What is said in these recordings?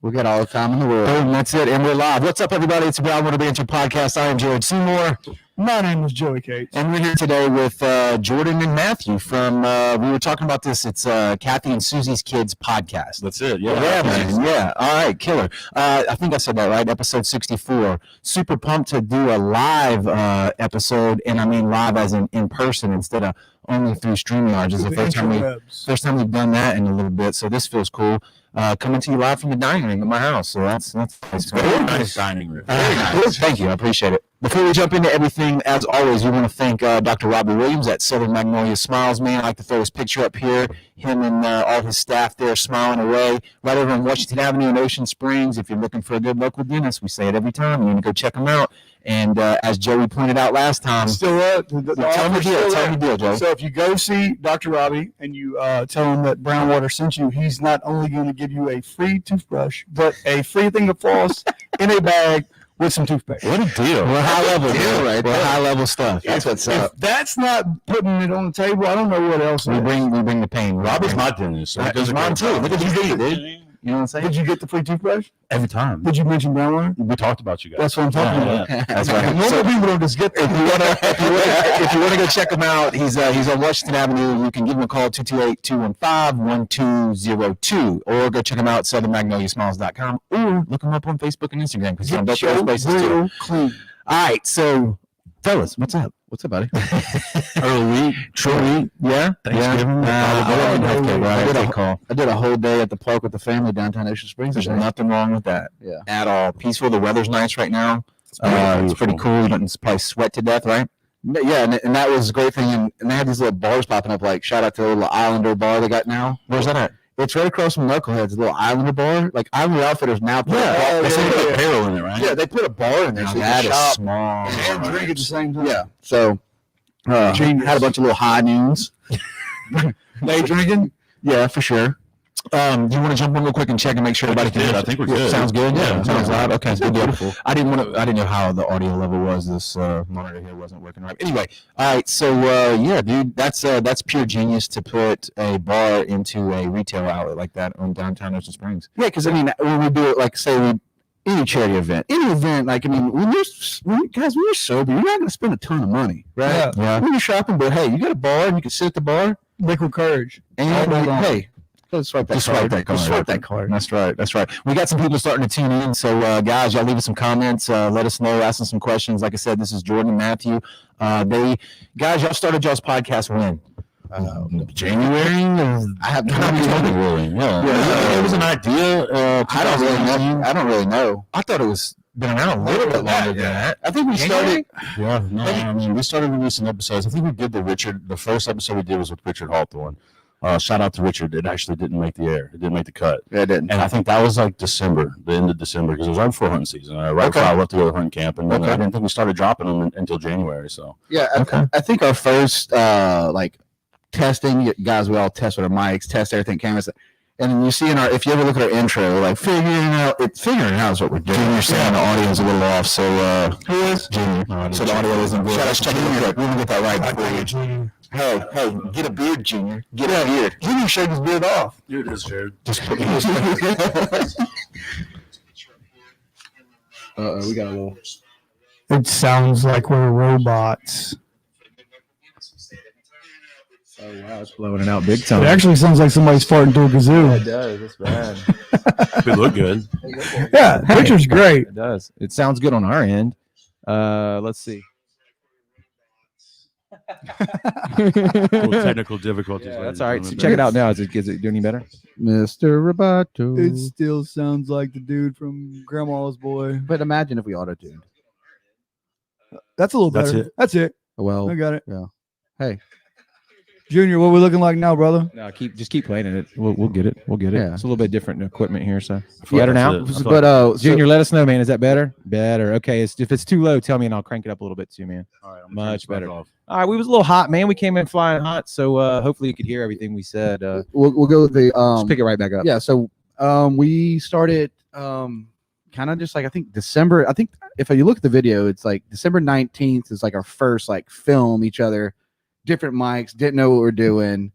We got all the time in the world. Boom, that's it. And we're live. What's up, everybody? It's the Banter podcast. I am Jared Seymour. My name is Joey Cates. And we're here today with Jourdan and Mathew from, we were talking about this. It's Kathy and Susie's Kids podcast. That's it. Yeah, man. Yeah. All right, killer. I think I said that right. Episode 64. Super pumped to do a live episode. And I mean live as in person instead of only through StreamYard. This is the first time we've done that in a little bit. So this feels cool. Coming to you live from the dining room at my house. So that's very nice dining room. Very nice. Thank you. I appreciate it. Before we jump into everything, as always, we want to thank Dr. Robbie Williams at Southern Magnolia Smiles, man. I like to throw his picture up here. Him and all his staff there smiling away right over on Washington Avenue in Ocean Springs. If you're looking for a good local dentist, we say it every time. You need to go check them out. And as Joey pointed out last time, still up. Tell me the deal, Joey. So if you go see Dr. Robbie and you tell him that Brownwater sent you, he's not only going to give you a free toothbrush, but a free thing of floss in a bag with some toothpaste. What a deal. We're high level deal, right? We're high level stuff. That's what's up. If that's not putting it on the table, I don't know what else. We bring the pain. Robbie's my dentist. So he's mine too. Look at you do, dude. You know what I'm saying? Did you get the free toothbrush? Every time. Did you mention Brownwater? We talked about you guys. That's what I'm talking about. Yeah. That's right. Normal people don't just get them. If you want to go check him out, he's on Washington Avenue. You can give him a call, 228-215-1202, or go check him out at southernmagnoliasmiles.com, or look him up on Facebook and Instagram because he's on both those places too. All right, so fellas, what's up? What's up, buddy? Early week, short week, yeah. Thanksgiving. I did a whole day at the park with the family downtown Ocean Springs. There's nothing wrong with that at all. Peaceful. The weather's nice right now. It's pretty cool. You don't probably sweat to death, right? Yeah, and that was a great thing. And they had these little bars popping up. Like shout out to the little Islander bar they got now. Where's that at? It's right across from Knuckleheads, a little Islander bar. Like Islander Outfitters now put put apparel in it, right? Yeah, they put a bar in there. So that is shop small. And drink at the same time. Yeah. So had a bunch of little high noons. Day drinking? Yeah, for sure. Do you want to jump in real quick and check and make sure everybody can? I think we're good. Sounds good. Yeah, sounds loud. Okay, it's beautiful. I didn't know how the audio level was. This monitor here wasn't working right. Anyway, all right. So dude, that's pure genius to put a bar into a retail outlet like that on downtown Ocean Springs. Yeah, because I mean, when we do it, like say any charity event, like I mean, when we're sober, you're not going to spend a ton of money, right? Yeah. When you're shopping, but hey, you got a bar and you can sit at the bar, Liquid courage. and hey. Swipe that card. That's right. We got some people starting to tune in. So, guys, y'all leave us some comments. Let us know. Ask us some questions. Like I said, this is Jourdan and Mathew. Y'all started y'all's podcast when? January. I have no idea. Yeah. It was an idea. I don't really know. I thought it was been around a little bit longer than that. I think we started. Yeah. No, I mean, we started releasing episodes. I think we did the first episode we did was with Richard Hawthorne. Shout out to Richard. It actually didn't make the air. It didn't make the cut. Yeah, it didn't. And I think that was like December, the end of December, because it was right before hunting season. Before I left to go to hunting camp, and I didn't think we started dropping them until January. So yeah, I think our first like testing, guys, we all test with our mics, test everything, cameras, and you see if you ever look at our intro, like figuring out is what we're doing. Junior saying the audio is a little off, so who is Junior? So the audio isn't good. Let's check it. We want to get that right before you. Junior. Hey, get a beard, Junior. Get a beard. Junior shaved his beard off. here it is, Jared. We got a little. It sounds like we're robots. Oh wow, it's blowing it out big time. It actually sounds like somebody's farting through a kazoo. It does. It's bad. We look good. Yeah, the picture's great. It does. It sounds good on our end. Let's see. Technical difficulties. Yeah, that's all right. So check it out now. Is it doing any better? Mr. Roboto. It still sounds like the dude from Grandma's Boy. But imagine if we auto-tuned. That's a little better. That's it. Well, I got it. Yeah. Hey, Junior, what we looking like now, brother? No, just keep playing it. We'll get it. Yeah. It's a little bit different equipment here, so better now. But Junior, let us know, man. Is that better? Better. Okay. If it's too low, tell me, and I'll crank it up a little bit too, man. All right, much better. All right, we was a little hot, man. We came in flying hot, so hopefully you could hear everything we said. we'll go with the just pick it right back up. Yeah. So we started kind of just like I think December. I think if you look at the video, it's like December 19th is like our first like film each other, different mics, didn't know what we're doing.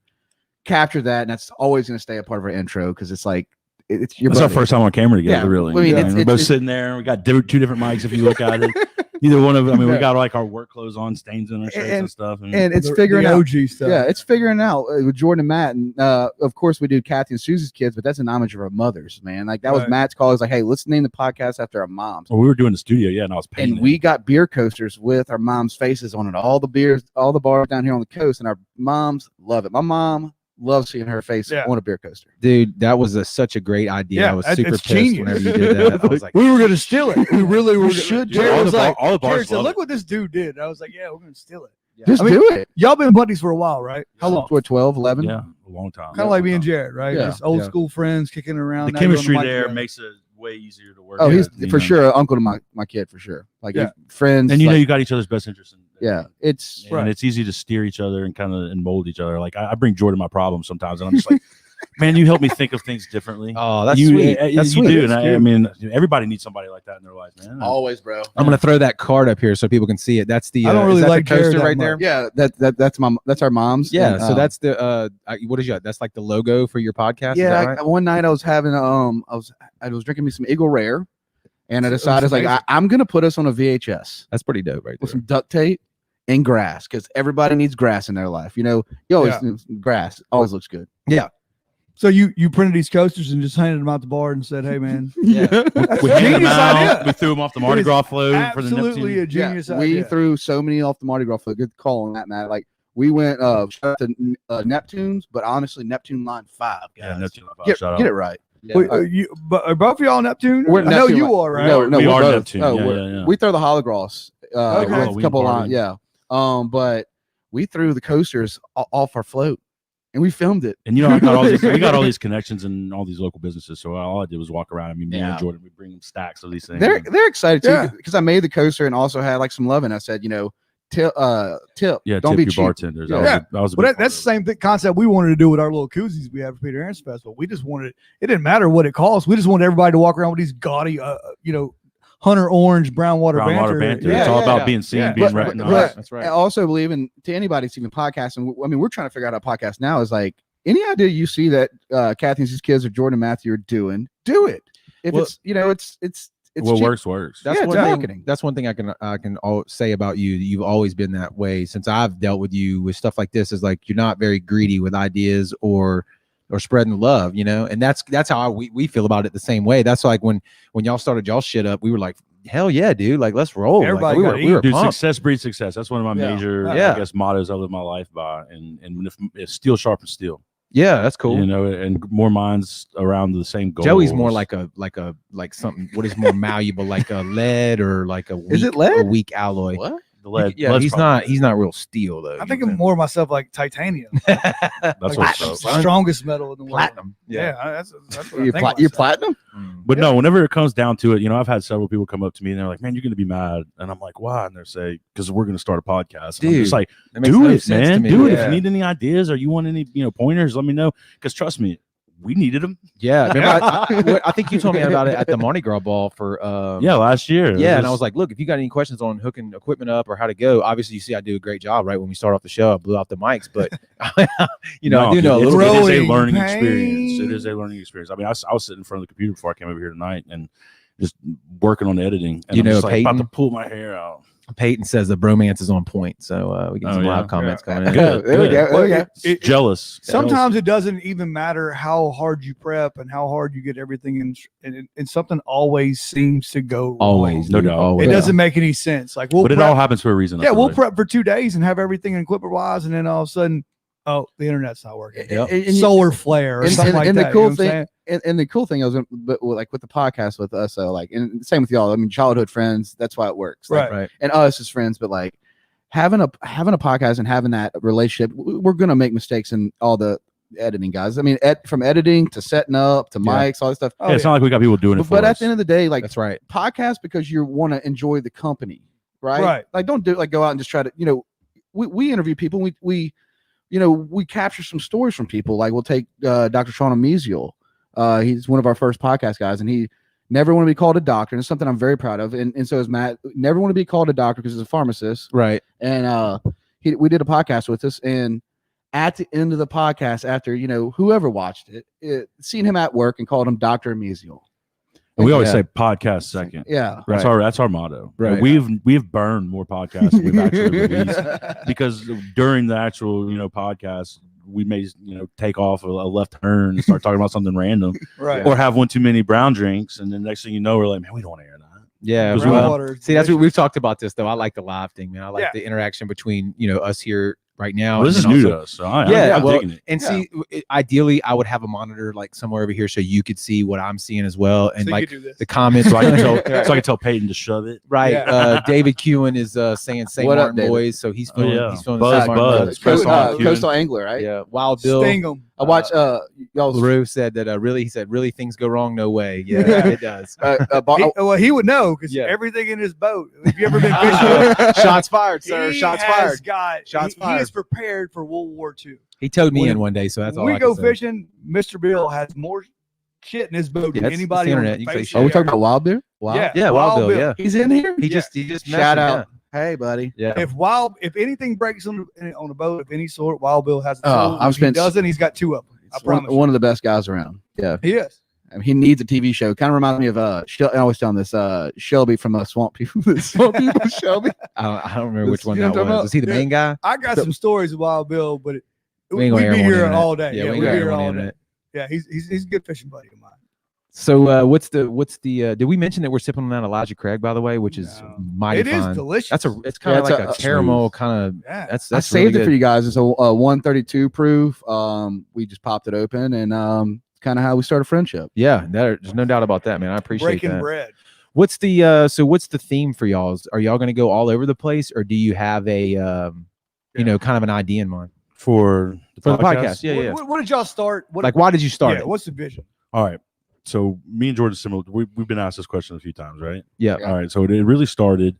Capture that, and that's always going to stay a part of our intro because it's like it's your That's our buddy. first time on camera together, Yeah, really. I mean, Yeah, it's- we're it's- both it's- sitting there. We got two different mics if you look at it. Neither one of them. I mean, we got like our work clothes on, stains in our shirts and stuff. and it's The figuring out. OG stuff. Yeah, it's figuring out with Jourdan and Matt, and of course we do Kathy and Susie's kids, but that's an homage of our mothers, man. Like that was Right. Matt's call. He's like, hey, let's name the podcast after our moms. Well, we were doing the studio, yeah, and I was painting. And we got beer coasters with our moms' faces on it. All the bars down here on the coast, and our moms love it. My mom loves seeing her face Yeah. on a beer coaster. Dude, that was such a great idea. Yeah, I was it's super pissed genius. whenever you did that. I was like, we were going to steal it. We really were. should. Jared all was the, like, all the bars Jared said, love look it. what this dude did. And I was like, yeah, we're going to steal it. Just I mean, do it. Y'all been buddies for a while, right? How long? What, 12, 11? Yeah, a long time. Kind of like me and Jared, right? Yeah. Just old Yeah. school friends kicking around. The Now you're on chemistry mic there together. makes it way easier to work. Oh, he's with, you for know. sure an uncle to my kid, for sure. Like Yeah. friends. And you know like, you got each other's best interests. yeah, it's And it's easy to steer each other and kind of mold each other. Like I bring Jordan my problems sometimes, and I'm just like, man, you help me think of things differently. oh, that's you, sweet. You That's do, sweet. and I mean, everybody needs somebody like that in their life, man. always, bro. I'm gonna throw that card up here so people can see it. That's the I don't is really that like the coaster Jared that right there. much. Yeah, that's our mom's. Yeah, and, so that's the what is that? That's like the logo for your podcast. Is yeah. that right? One night I was having I was drinking me some Eagle Rare, and I decided That's like amazing. I'm gonna put us on a VHS That's pretty dope, right with there. some duct tape and grass because everybody needs grass in their life. You know, you always grass always looks good. So you printed these coasters and just handed them out the bar and said, "Hey, man, Yeah. that's We a handed them genius out. idea. We threw them off the It Mardi is Gras float for the Absolutely a Neptune. genius we idea." threw so many off the Mardi Gras float. Good call on that, Matt. Like we went shout out to Neptunes, but honestly, Neptune Line 5, guys. Yeah, Neptune. Get, Shout get out. it right. Wait, but are both of y'all Neptune? We're I know Neptune, you like- are, right? No, We we're are both. Neptune. Oh, Yeah, yeah. We throw the holographs Okay. with a Halloween couple party. lines. Yeah. But we threw the coasters off our float and we filmed it. And you know, we got all these connections and all these local businesses. So all I did was walk around. I mean, me Yeah. and Jordan, we bring them stacks of these things. They're excited Yeah. too because I made the coaster and also had like some love. And I said, you know, tip, Yeah, don't tip be your cheap. bartenders. Yeah. That was a But big that's the part same concept we wanted to do with our little koozies we have for Peter Aaron's Festival. We just wanted it didn't matter what it cost. We just wanted everybody to walk around with these gaudy, Hunter Orange brown water of it. Brown water banter. banter. Yeah, it's all yeah, about yeah. being seen, Yeah. being But- recognized. That's I right. also believe in to anybody that's even podcasting. I mean, we're trying to figure out how to podcast now is like any idea you see that Kathy and his kids or Jourdan and Mathew are doing, do it. If Well- it's, you know, it's What cheap. works. That's Yeah, one it's thing. marketing. That's one thing I can say about you. You've always been that way since I've dealt with you with stuff like this. Is like you're not very greedy with ideas or spreading the love, you know. And that's how we feel about it the same way. That's like when y'all started y'all shit up, we were like, hell yeah, dude, like let's roll. Like, Everybody we gotta were Dude, pumped. success breeds success. That's one of my Yeah. major, Yeah. I guess, mottos I live my life by. And if steel sharpens steel, Yeah, that's cool. you know, and more minds around the same goal. Joey's more like something. What is more malleable, like a lead or like a weak, Is it lead? A weak alloy. What? the lead. Yeah, lead's he's not real steel though. I think I'm more myself like titanium. That's Like what's the up. strongest metal in the world. platinum. Yeah, that's what I You think you myself. platinum? But no, whenever it comes down to it, you know, I've had several people come up to me and they're like, "Man, you're going to be mad," and I'm like, "Why?" And they say, "Because we're going to start a podcast." And I'm Dude, just like, That makes "Do no it, sense to man. me. Do it. If Yeah. you need any ideas or you want any, pointers, let me know. Because trust me, we needed them. Yeah, remember, I think you told me about it at the Mardi Gras ball for Yeah, last year. It yeah, and I was like, look, if you got any questions on hooking equipment up or how to go, obviously you see I do a great job, right? When we start off the show, I blew out the mics, but you know, I do know a dude, little it bit. is a Growing learning pains. experience. It is a learning experience. I mean, I was sitting in front of the computer before I came over here tonight and just working on the editing. And You I'm know, just like about to Peyton? pull my hair out. Peyton says the bromance is on point, so we get Oh, some yeah. live comments Yeah. coming in. Good. There we go. Well, There we go. Jealous. Sometimes it doesn't even matter how hard you prep and how hard you get everything in, and something always seems to go wrong. Always, No dude, doubt. always. It doesn't make any sense. Like we'll But it prep, all happens for a reason. I yeah, feel we'll like. prep for 2 days and have everything equipment wise, and then all of a sudden, oh, the internet's not working. Yep. And you- Solar flare or and- something and- like and the that. cool you know what I'm thing- saying? and the cool thing is, but like with the podcast with us, so like, and same with y'all. I mean, childhood friends. That's why it works. Like, Right. Right. and us as friends, but like having a podcast and having that relationship, we're gonna make mistakes in all the editing, guys. I mean, from editing to setting up to Yeah. mics, all this stuff. Oh, Yeah, it's not like we got people doing it for But at us. the end of the day, like That's right. podcast because you want to enjoy the company, right? Right. Like don't do it like go out and just try to, we interview people. We capture some stories from people. Like we'll take Dr. Jourdan and Mathew. He's one of our first podcast guys, and he never want to be called a doctor. And it's something I'm very proud of. And so is Matt. Never want to be called a doctor because he's a pharmacist. Right. And we did a podcast with us, and at the end of the podcast, after whoever watched it, seen him at work and called him Dr. Mesial. And we always Yeah. say podcast second. Yeah, That's our motto. Right. We've burned more podcasts than we've actually released because during the actual podcast we may take off a left turn and start talking about something random, Right. or have one too many brown drinks, and then next thing you know we're like, man, we don't want to air that. Yeah, Because well, Water is see, that's what delicious. we've talked about this though. I like the live thing, man. I like Yeah. the interaction between us here right now. Well, this and is then new also- to us, so I'm well, digging it. and see, ideally, I would have a monitor like somewhere over here so you could see what I'm seeing as well, and So you like could do this. the comments. So I can tell, Right. so I can tell Peyton to shove it. Right. Yeah. David Kewen is saying St. What up, Martin David? boys, so he's Oh, feeling yeah. he's feeling Buzz, the St. Martin Buzz. Buzz. Chris Coastal, on, Coastal Angler, right? Yeah. Wild Bill. Sting 'em. I watch y'all's LaRue said that he said really things go wrong no way. Yeah, it does. He would know because Yeah. everything in his boat. Have you ever been fishing? Shots fired, sir. He Shots has fired. Got, he fired. is prepared for World War II. He towed me When- in one day, so that's all When I we go can say. fishing, Mr. Bill has more shit in his boat Yeah, than it's anybody the on internet. the You can say face shit. Are of we the talking earth. about Wild Bear? Wow. Yeah, Wild Bill. Yeah, He's in here. he just messaged, Shout out. Hey, buddy. Yeah. If anything breaks on a boat of any sort, Wild Bill has a Oh, tool. I've If he spent- doesn't, he's got two of them. I It's one, promise. one of the best guys around. Yeah. He is. I mean, he needs a TV show. Kind of reminds me of I always tell him this Shelby from Swamp People. Swamp People Shelby. I don't remember which This- one you know that what I'm was. talking Was he the about? main guy? I got some stories of Wild Bill, but We we'd ain't gonna air be him on the here internet. all day. Yeah, Yeah, we we'd ain't be gonna here air him on the all day. internet. Yeah, he's a good fishing buddy of mine. So what's the did we mention that we're sipping on that Elijah Craig, by the way, which is No. mighty It is fine. delicious. It's kind of Yeah, like it's a caramel kind of Yeah. that's I really saved it good. for you guys. It's a 132 proof. We just popped it open and kind of how we started friendship. Yeah, there's no doubt about that, man. I appreciate Breaking that. bread. What's the theme for y'all? Are y'all going to go all over the place, or do you have a kind of an idea in mind For for the podcast? Yeah, yeah. What did y'all start? What, Like, why did you start yeah, it? what's the vision? All right. So me and Jordan similar. We've been asked this question a few times, right? Yeah. Yeah. All right. So it really started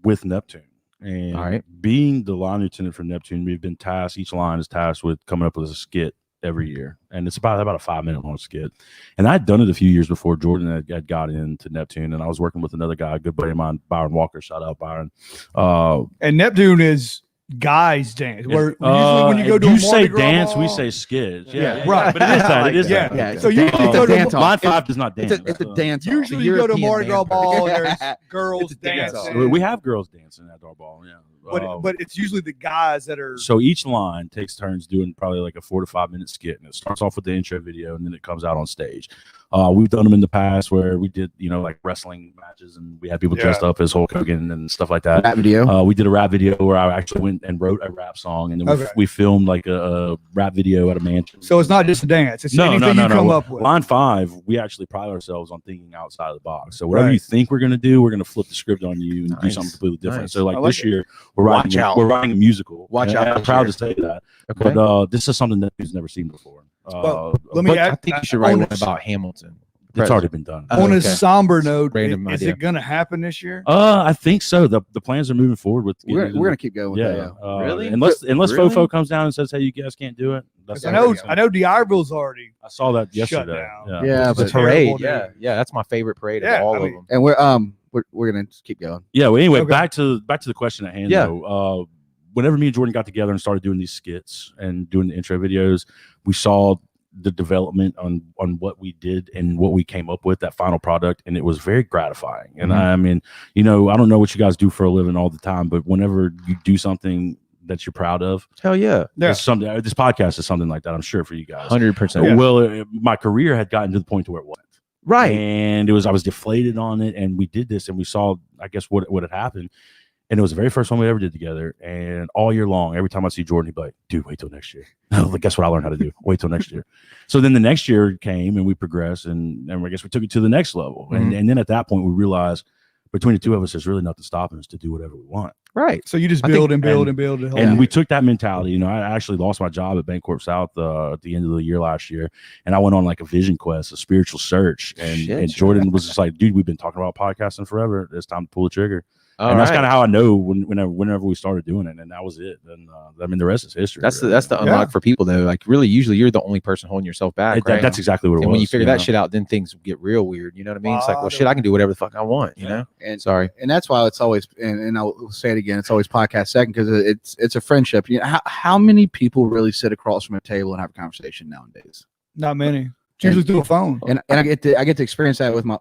with Neptune. And All right. being the line lieutenant for Neptune, we've been tasked, each line is tasked with coming up with a skit every year. And it's about a 5-minute long skit. And I'd done it a few years before Jordan had got into Neptune. And I was working with another guy, a good buddy of mine, Byron Walker. Shout out, Byron. And Neptune is guys dance. Where usually when you go to you a say Mardi Gras dance, we ball- say skit. Yeah, right. But it is that. It is Yeah. that. Yeah. So usually it's you a go to dance off. Line 5 does not dance. It's a dance. off. Usually you go to a European Mardi Gras dance. ball, there's girls It's a dance off. dancing. We have girls dancing at our ball. Yeah. but it's usually the guys that are So each line takes turns doing probably like a 4 to 5 minute skit, and it starts off with the intro video, and then it comes out on stage. We've done them in the past where we did, like wrestling matches, and we had people dressed up as Hulk Hogan and stuff like that. Rap video. We did a rap video where I actually went and wrote a rap song, and then Okay. we filmed like a rap video at a mansion. so it's not just a dance. It's anything you come up with. Line 5, we actually pride ourselves on thinking outside of the box. So whatever Right. you think we're gonna do, we're gonna flip the script on you and do Nice. something completely different. Nice. So like I like this it. year, we're Watch writing out. we're writing a musical. Watch And out I'm this proud year. to say that. Okay. But this is something that he's never seen before. Well, let me but add- I think you should write on one a- about Hamilton. it's already been done. Oh, On a okay. somber note, Random is idea. it going to happen this year? I think so. The plans are moving forward with. We're gonna keep going with yeah. that. Yeah. Really? Unless Really? Fofo comes down and says, "Hey, you guys can't do it." That's 'Cause not I know D'Iberville's already. I saw that Shut yesterday. down. Yeah, It's The a but terrible parade. dude. Yeah. That's my favorite parade Yeah, of all I of mean- them. And we're gonna just keep going. Yeah. Well, anyway, Okay. back to the question at hand. Yeah. Though, whenever me and Jordan got together and started doing these skits and doing the intro videos, we saw the development on what we did and what we came up with, that final product, and it was very gratifying. And Mhm. I mean, I don't know what you guys do for a living all the time, but whenever you do something that you're proud of, Hell yeah. Yeah. it's something. This podcast is something like that, I'm sure, for you guys. 100%. Yeah. Well, my career had gotten to the point to where it wasn't. Right. And I was deflated on it, and we did this, and we saw, I guess, what had happened. And it was the very first one we ever did together. And all year long, every time I see Jordan, he'd be like, "Dude, wait till next year." Like, guess what I learned how to do? Wait till next year. So then the next year came, and we progressed, and I guess we took it to the next level. Mm-hmm. And then at that point, we realized between the two of us, there's really nothing stopping us to do whatever we want. Right. So you just I build think- and build and build. And we took that mentality. I actually lost my job at Bancorp South at the end of the year last year, and I went on like a vision quest, a spiritual search. And Shit. Jordan was just like, "Dude, we've been talking about podcasting forever. It's time to pull the trigger." And that's kind of how I know whenever we started doing it, and that was it. And I mean, the rest is history. That's the unlock for people though. Like really, usually you're the only person holding yourself back. Right? That's exactly what it was. And when you figure that shit out, then things get real weird. You know what I mean? It's like, well, shit, I can do whatever the fuck I want. You know? And sorry. And that's why it's always, and I'll say it again, it's always podcast second because it's a friendship. You know, how many people really sit across from a table and have a conversation nowadays? Not many. Usually through a phone. And I get to experience that with my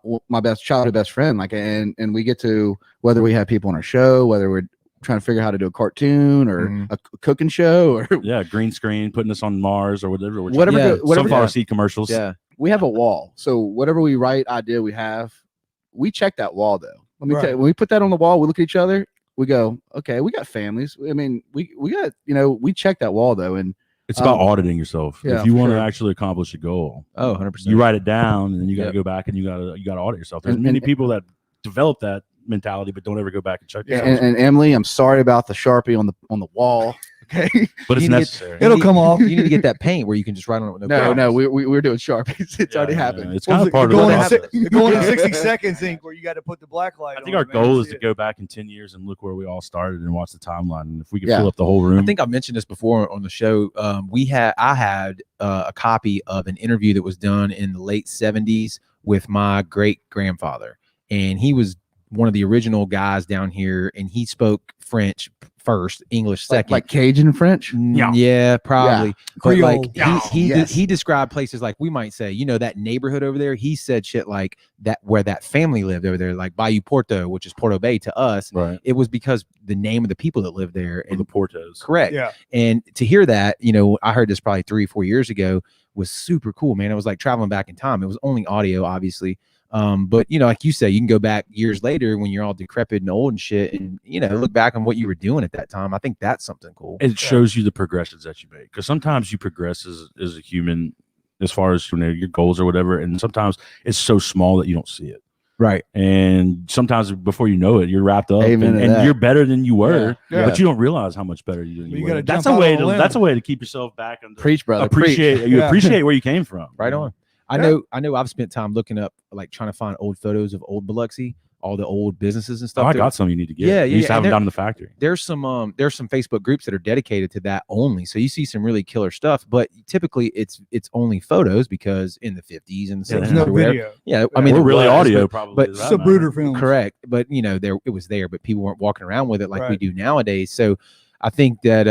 childhood best friend. Like, and we get to, whether we have people on our show, whether we're trying to figure out how to do a cartoon or a cooking show or green screen, putting us on Mars or whatever. Whatever sunflower seed commercials. Yeah. We have a wall. So whatever we write, idea we check that wall though. Let me tell you, when we put that on the wall, we look at each other, we go, okay, we got families. I mean, we got, we check that wall though. And it's about auditing yourself. Yeah, if you want to actually accomplish a goal, 100%. You write it down, and then you got to go back and you got to audit yourself. There's many people that develop that mentality, but don't ever go back and check. And Emily, I'm sorry about the Sharpie on the wall. Okay, but it's necessary. It'll come off. You need to get that paint where you can just write on it with no. We're doing Sharpies. It's already happened. It's kind of part of the process. Going in 60 seconds ink where you got to put the black light. I think our goal is to go back in 10 years and look where we all started and watch the timeline. And if we can fill up the whole room. I think I mentioned this before on the show. I had a copy of an interview that was done in the late 70s with my great grandfather, and he was one of the original guys down here, and he spoke French first, English second, like Cajun French. Yeah, probably. But Creole. like he described places like, we might say, that neighborhood over there. He said shit like that where that family lived over there, like Bayou Porto, which is Porto Bay to us. Right. It was because the name of the people that lived there and the Portos. Correct. Yeah. And to hear that, I heard this probably 3 or 4 years ago, was super cool, man. It was like traveling back in time. It was only audio, obviously. But like you say, you can go back years later when you're all decrepit and old and shit, and look back on what you were doing at that time. I think that's something cool. It shows you the progressions that you make, because sometimes you progress as a human as far as your goals or whatever, and sometimes it's so small that you don't see it. Right. And sometimes before you know it, you're wrapped up and you're better than you were, but you don't realize how much better you were. That's a way to keep yourself back and preach, brother. Appreciate where you came from. Right on. I know I've spent time looking up, like trying to find old photos of old Biloxi, all the old businesses and stuff. I got some you need to get. Yeah. You used to have them down in the factory. There's some Facebook groups that are dedicated to that only. So you see some really killer stuff, but typically it's only photos, because in the 50s and the 60s no or whatever. video. Yeah, I mean, we're really audio, but, probably. But it's a Bruder film. Correct, but it was there, but people weren't walking around with it like we do nowadays. So I think that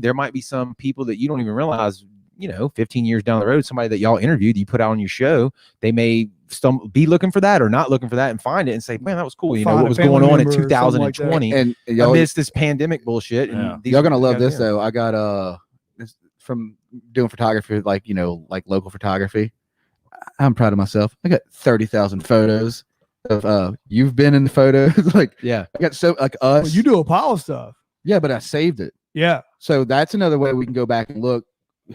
there might be some people that you don't even realize. 15 years down the road, somebody that y'all interviewed, you put out on your show, they may be looking for that or not looking for that and find it and say, man, that was cool. What was going on in 2020 and amidst this pandemic bullshit. And y'all gonna love this though. I got this from doing photography, like local photography. I'm proud of myself. I got 30,000 photos of you've been in the photos. I got us. Well, you do Apollo stuff. Yeah, but I saved it. Yeah. So that's another way we can go back and look.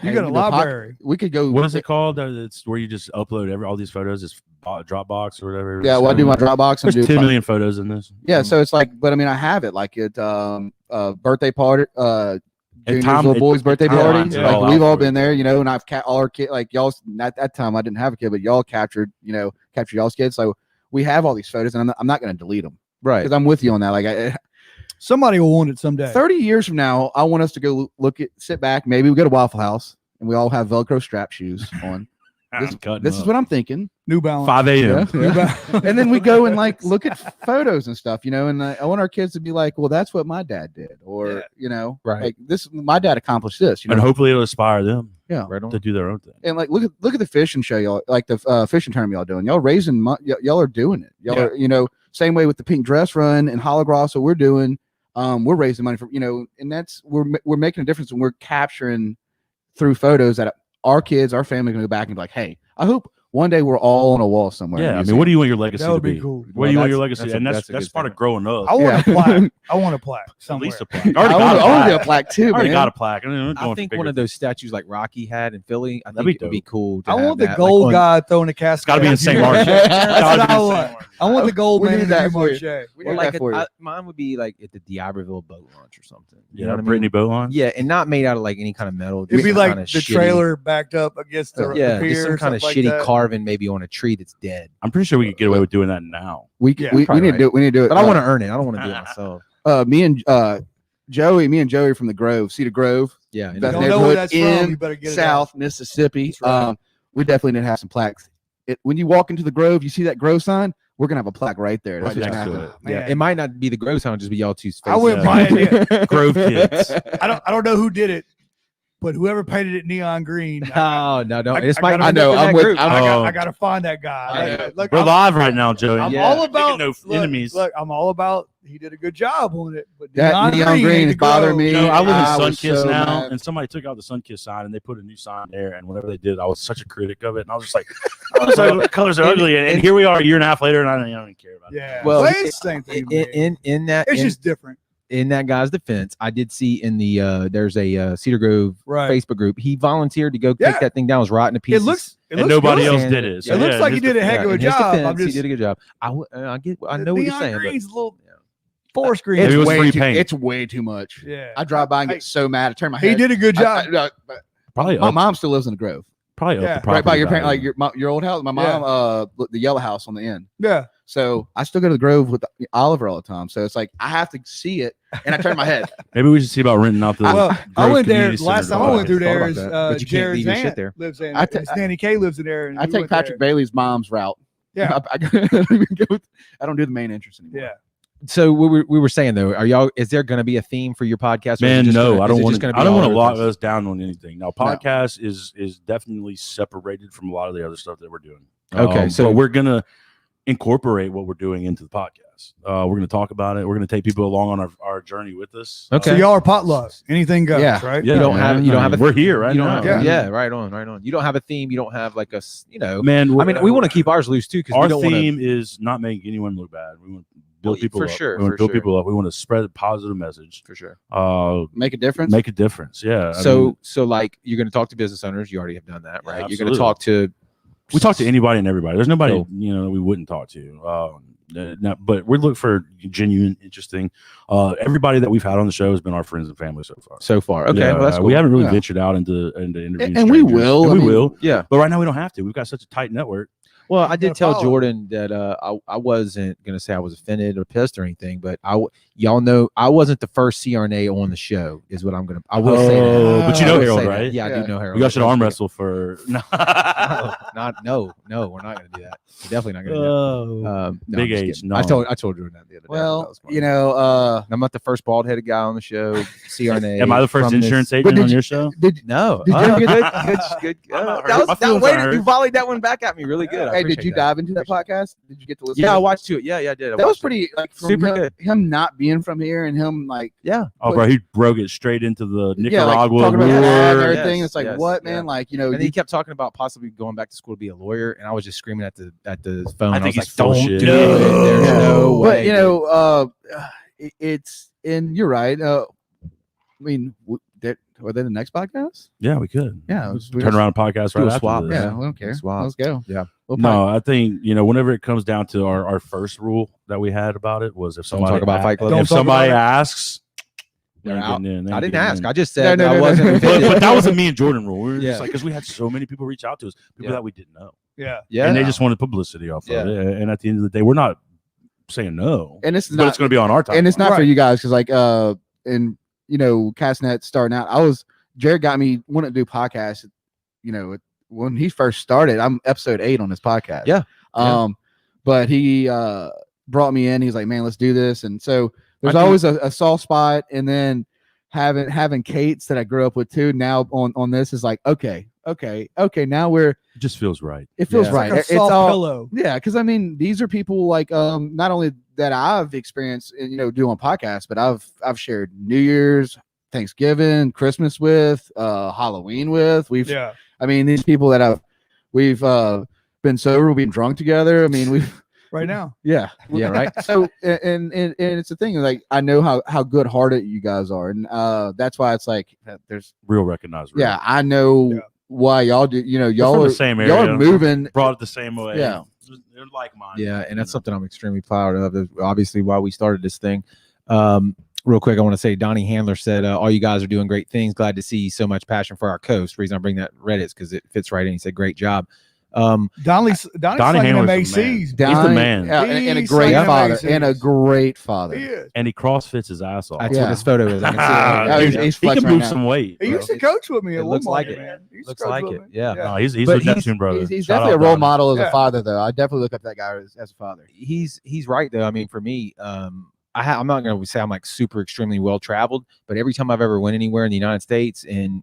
You got a library. We could go. What is it called? It's where you just upload all these photos. It's Dropbox or whatever. Yeah, I do my Dropbox. There's 10 million photos in this. Yeah, so it's but I mean, I have it like at birthday party, Junior's little boy's birthday party. Like we've all been there, and I've all our kids. Like y'all, at that time I didn't have a kid, but y'all captured y'all's kids. So we have all these photos, and I'm not going to delete them, right? Because I'm with you on that. Like somebody will want it someday. 30 years from now, I want us to go sit back. Maybe we go to Waffle House and we all have Velcro strap shoes on. This is what I'm thinking. New Balance. 5 a.m. Yeah. And then we go and look at photos and stuff, and I want our kids to be like, well, that's what my dad did, or right. Like this, my dad accomplished this, and hopefully it'll inspire them, to do their own thing. And look at the fishing show, y'all, like the fishing tournament y'all doing, y'all raising y'all are doing it, y'all are, same way with the pink dress run and Holograw. So we're doing, we're raising money for, and that's we're making a difference, and we're capturing through photos that our kids, our family, are going to go back and be like, hey, I hope one day we're all on a wall somewhere. Yeah, I mean, what do you want your legacy that would to be? Cool. What do you want your legacy? And that's part of growing up. I want a plaque. I want a plaque. At least a plaque. plaque. I want a plaque too. I already got a plaque. I think one of those statues like Rocky had in Philly, I think it'd be cool. I want the gold guy throwing a casket. It's got to be in St. March. That's what I want. I want the gold man in that Marche. Mine would be like at the D'Iberville boat launch or something. You know what I mean? Brittany boat launch. Yeah, and not made out of like any kind of metal. It'd be like the trailer backed up against the pier. Some kind of shitty car carving maybe on a tree that's dead. I'm pretty sure we could get away with doing that now. We need to do it. We need to do it. But I want to earn it. I don't want to do it myself. Me and Joey from the Grove, Cedar Grove. Yeah. You Best don't know where neighborhood that's from. in You better get it South out. Mississippi. That's right. We definitely need to have some plaques. When you walk into the Grove, you see that Grove sign. We're gonna have a plaque right there. That's Right what's next gonna to happen. it. Yeah. Man. It might not be the Grove sound, just be y'all two's faces. I wouldn't Yeah. buy it yet. Grove kids. I don't know who did it, but whoever painted it neon green. No. This I might gotta- end up in I'm that with- group. I gotta find that guy. Look, We're I'm- live right now, Joey. I'm Yeah. all about Making no enemies. Look, I'm all about. He did a good job on it, but That neon green ain't is the bothering Grove. me. You know, I live I in was Sunkist so now, mad. and somebody took out the Sunkist sign and they put a new sign there. And whatever they did, I was such a critic of it, and I was just like, "Oh, the colors are ugly." And here we are, a year and a half later, and I don't even care about it. Yeah. Well, Well, it's the same thing. man. in that It's just different, in that guy's defense, I did see in the there's a Cedar Grove right? Facebook group. He volunteered to go Yeah. take that thing down. It was rotten to It pieces. looks. It And looks nobody good. else And- did it. So It looks yeah, like he his did a defense- heck of a in his job. defense, I'm just. he did a good job. I know what you're neon saying. But green's a little forest green. Maybe it was way free too, paint. It's way too much. Yeah. I drive by and Hey, get so mad. I turn my head. He did a good job. But Probably my up, mom still lives in the Grove, probably Yeah. up the right by property your parent, value. like your old house. My mom, the yellow house on the end. Yeah. So I still go to the Grove with Oliver all the time. So it's like I have to see it, and I turn my head. Maybe we should see about renting out the. Well, I Grove went there Community last Center time. to I went through Thought there. about Is that. But you can't Jared's leave your shit aunt there. lives in. I ta- His Nanny Kay lives in there. And I we take went Patrick Bailey's mom's route. Yeah. I don't even go. I don't do the main entrance there. anymore. Yeah. So we were saying though, are y'all? Is there going to be a theme for your podcast? Or is it Man, just no, gonna- I is don't it want just to. gonna be I don't all want to over the lock place? us down on anything. Now, podcast is definitely separated from a lot of the other stuff that we're doing. Okay, so- so we're gonna incorporate what we're doing into the podcast. We're gonna talk about it. We're gonna take people along on our journey with us. Okay. So y'all are potlucks. Anything goes, Yeah. right? Yeah, You don't man, have- you don't have a- We're here right You don't now. have, Yeah. right on. You don't have a theme. You don't have like Man, I mean, we want to keep ours loose too because our we don't want to. theme is not making anyone look bad. We want to build Well, people for up. sure, We want for to build sure. people up. We want to spread a positive message. For sure. Make a difference. Make a difference. Yeah. I So mean, so like you're going to talk to business owners. You already have done that, Yeah, right? You're going absolutely. to talk to. we talk to anybody and everybody. There's nobody Cool. that we wouldn't talk to. But we look for genuine, interesting. Everybody that we've had on the show has been our friends and family so far. So far, okay. Yeah, well, that's cool. we haven't really Yeah. ventured out into interviews, And we will. And I we mean, will. Yeah. But right now we don't have to. We've got such a tight network. Well, I did gotta tell follow. Jordan that I wasn't gonna say I was offended or pissed or anything, but y'all know I wasn't the first CRNA on the show. Is what I'm gonna. I will say that. Oh, but you I know will Harold, say that. right? Yeah, I Yeah. do know Harold. We all should arm That's- wrestle for. No. No, we're not gonna do that. We're definitely not gonna do that. No, Big I'm just H, kidding. no. I told Jordan that the other day. That Well, was funny. you know, I'm not the first bald headed guy on the show. CRNA. Am I the first from this- insurance But agent did on you- your show? No. Did you Oh, ever get good. I'm not hurt. That was, My that, feelings wait, aren't you hurt. volleyed that one back at me really good. I Hey, did appreciate you that. dive into that podcast? Did you get to listen? Yeah, to I it? watched it. Yeah, I did. I That was watched it. pretty like from Super him, good. him not being from here and him like Yeah. Oh, bro, he broke it straight into the yeah, like Nicaragua talking about the war. flag and everything. Yes, It's like yes, what yeah. man, like you know, And then you, he kept talking about possibly going back to school to be a lawyer, and I was just screaming at the phone. I I think was he's like, full "Don't shit. do No. it. There's Yeah. no way." but you know, it's and you're right. I mean, were they the next podcast? Yeah, we could. Yeah, We turn around a podcast Do right a after swap, this. Yeah, Yeah. we don't care. Swap. Let's go. Yeah. We'll No, I think whenever it comes down to our first rule that we had about it was if Don't somebody talk about Fight Club. Don't if talk somebody about asks, They're ain't out. getting in, they I ain't didn't getting ask. in. I just said No, I no, wasn't. no. offended. but that was a me and Jordan rule. We were Yeah. just like because we had so many people reach out to us, people Yeah. that we didn't know, Yeah. Yeah. and they just wanted publicity off Yeah. of it. And at the end of the day, we're not saying no, and it's but not it's going to be on our time. and it's not for Right. you guys because like and you know Castnet starting out, Jared got me wanting to do podcasts, you know, when he first started. I'm episode 8 on this podcast. Yeah. But he brought me in. He's like, man, let's do this. And so there's I can- always a soft spot, and then having Kate's that I grew up with too. Now on this is like okay. Now it just feels right. it feels Yeah. right. Like a It's soft all pillow. yeah, because I mean these are people like not only that I've experienced doing podcasts, but I've shared New Year's, Thanksgiving, Christmas with, Halloween with. Yeah. I mean these people that we've been sober, we've been drunk together. I mean we've Right now. yeah right. So and it's a thing like I know how good hearted you guys are, and that's why it's like there's Real recognized. yeah I know Yeah. why y'all do We're y'all from are the same y'all area. are moving. brought it the same way. Yeah. They're like mine. Yeah, and that's something I'm extremely proud of. That's obviously why we started this thing. Real quick, I want to say Donnie Handler said, all you guys are doing great things. Glad to see so much passion for our coast. The reason I bring that Reddit is because it fits right in. He said, great job. Donnie's slinging them Hammers is the man. ACs. He's the Donnie, man. yeah, and a He's great slinging father. them And a ACs. great father. He is. And he crossfits his ass off. That's Yeah. what this photo is. I can see it. Yeah, Dude, he's he flexing can right move now. some weight. He bro. used to coach with me. it At looks one like point, it. man. He used to Looks coach like with it. me. Yeah. No, he's But a Neptune brother. He's Shout definitely a out role Donnie. model as Yeah. a father, though. I definitely look up to that guy as a father. He's right though. I mean, for me, I'm not going to say I'm like super extremely well traveled, but every time I've ever went anywhere in the United States, and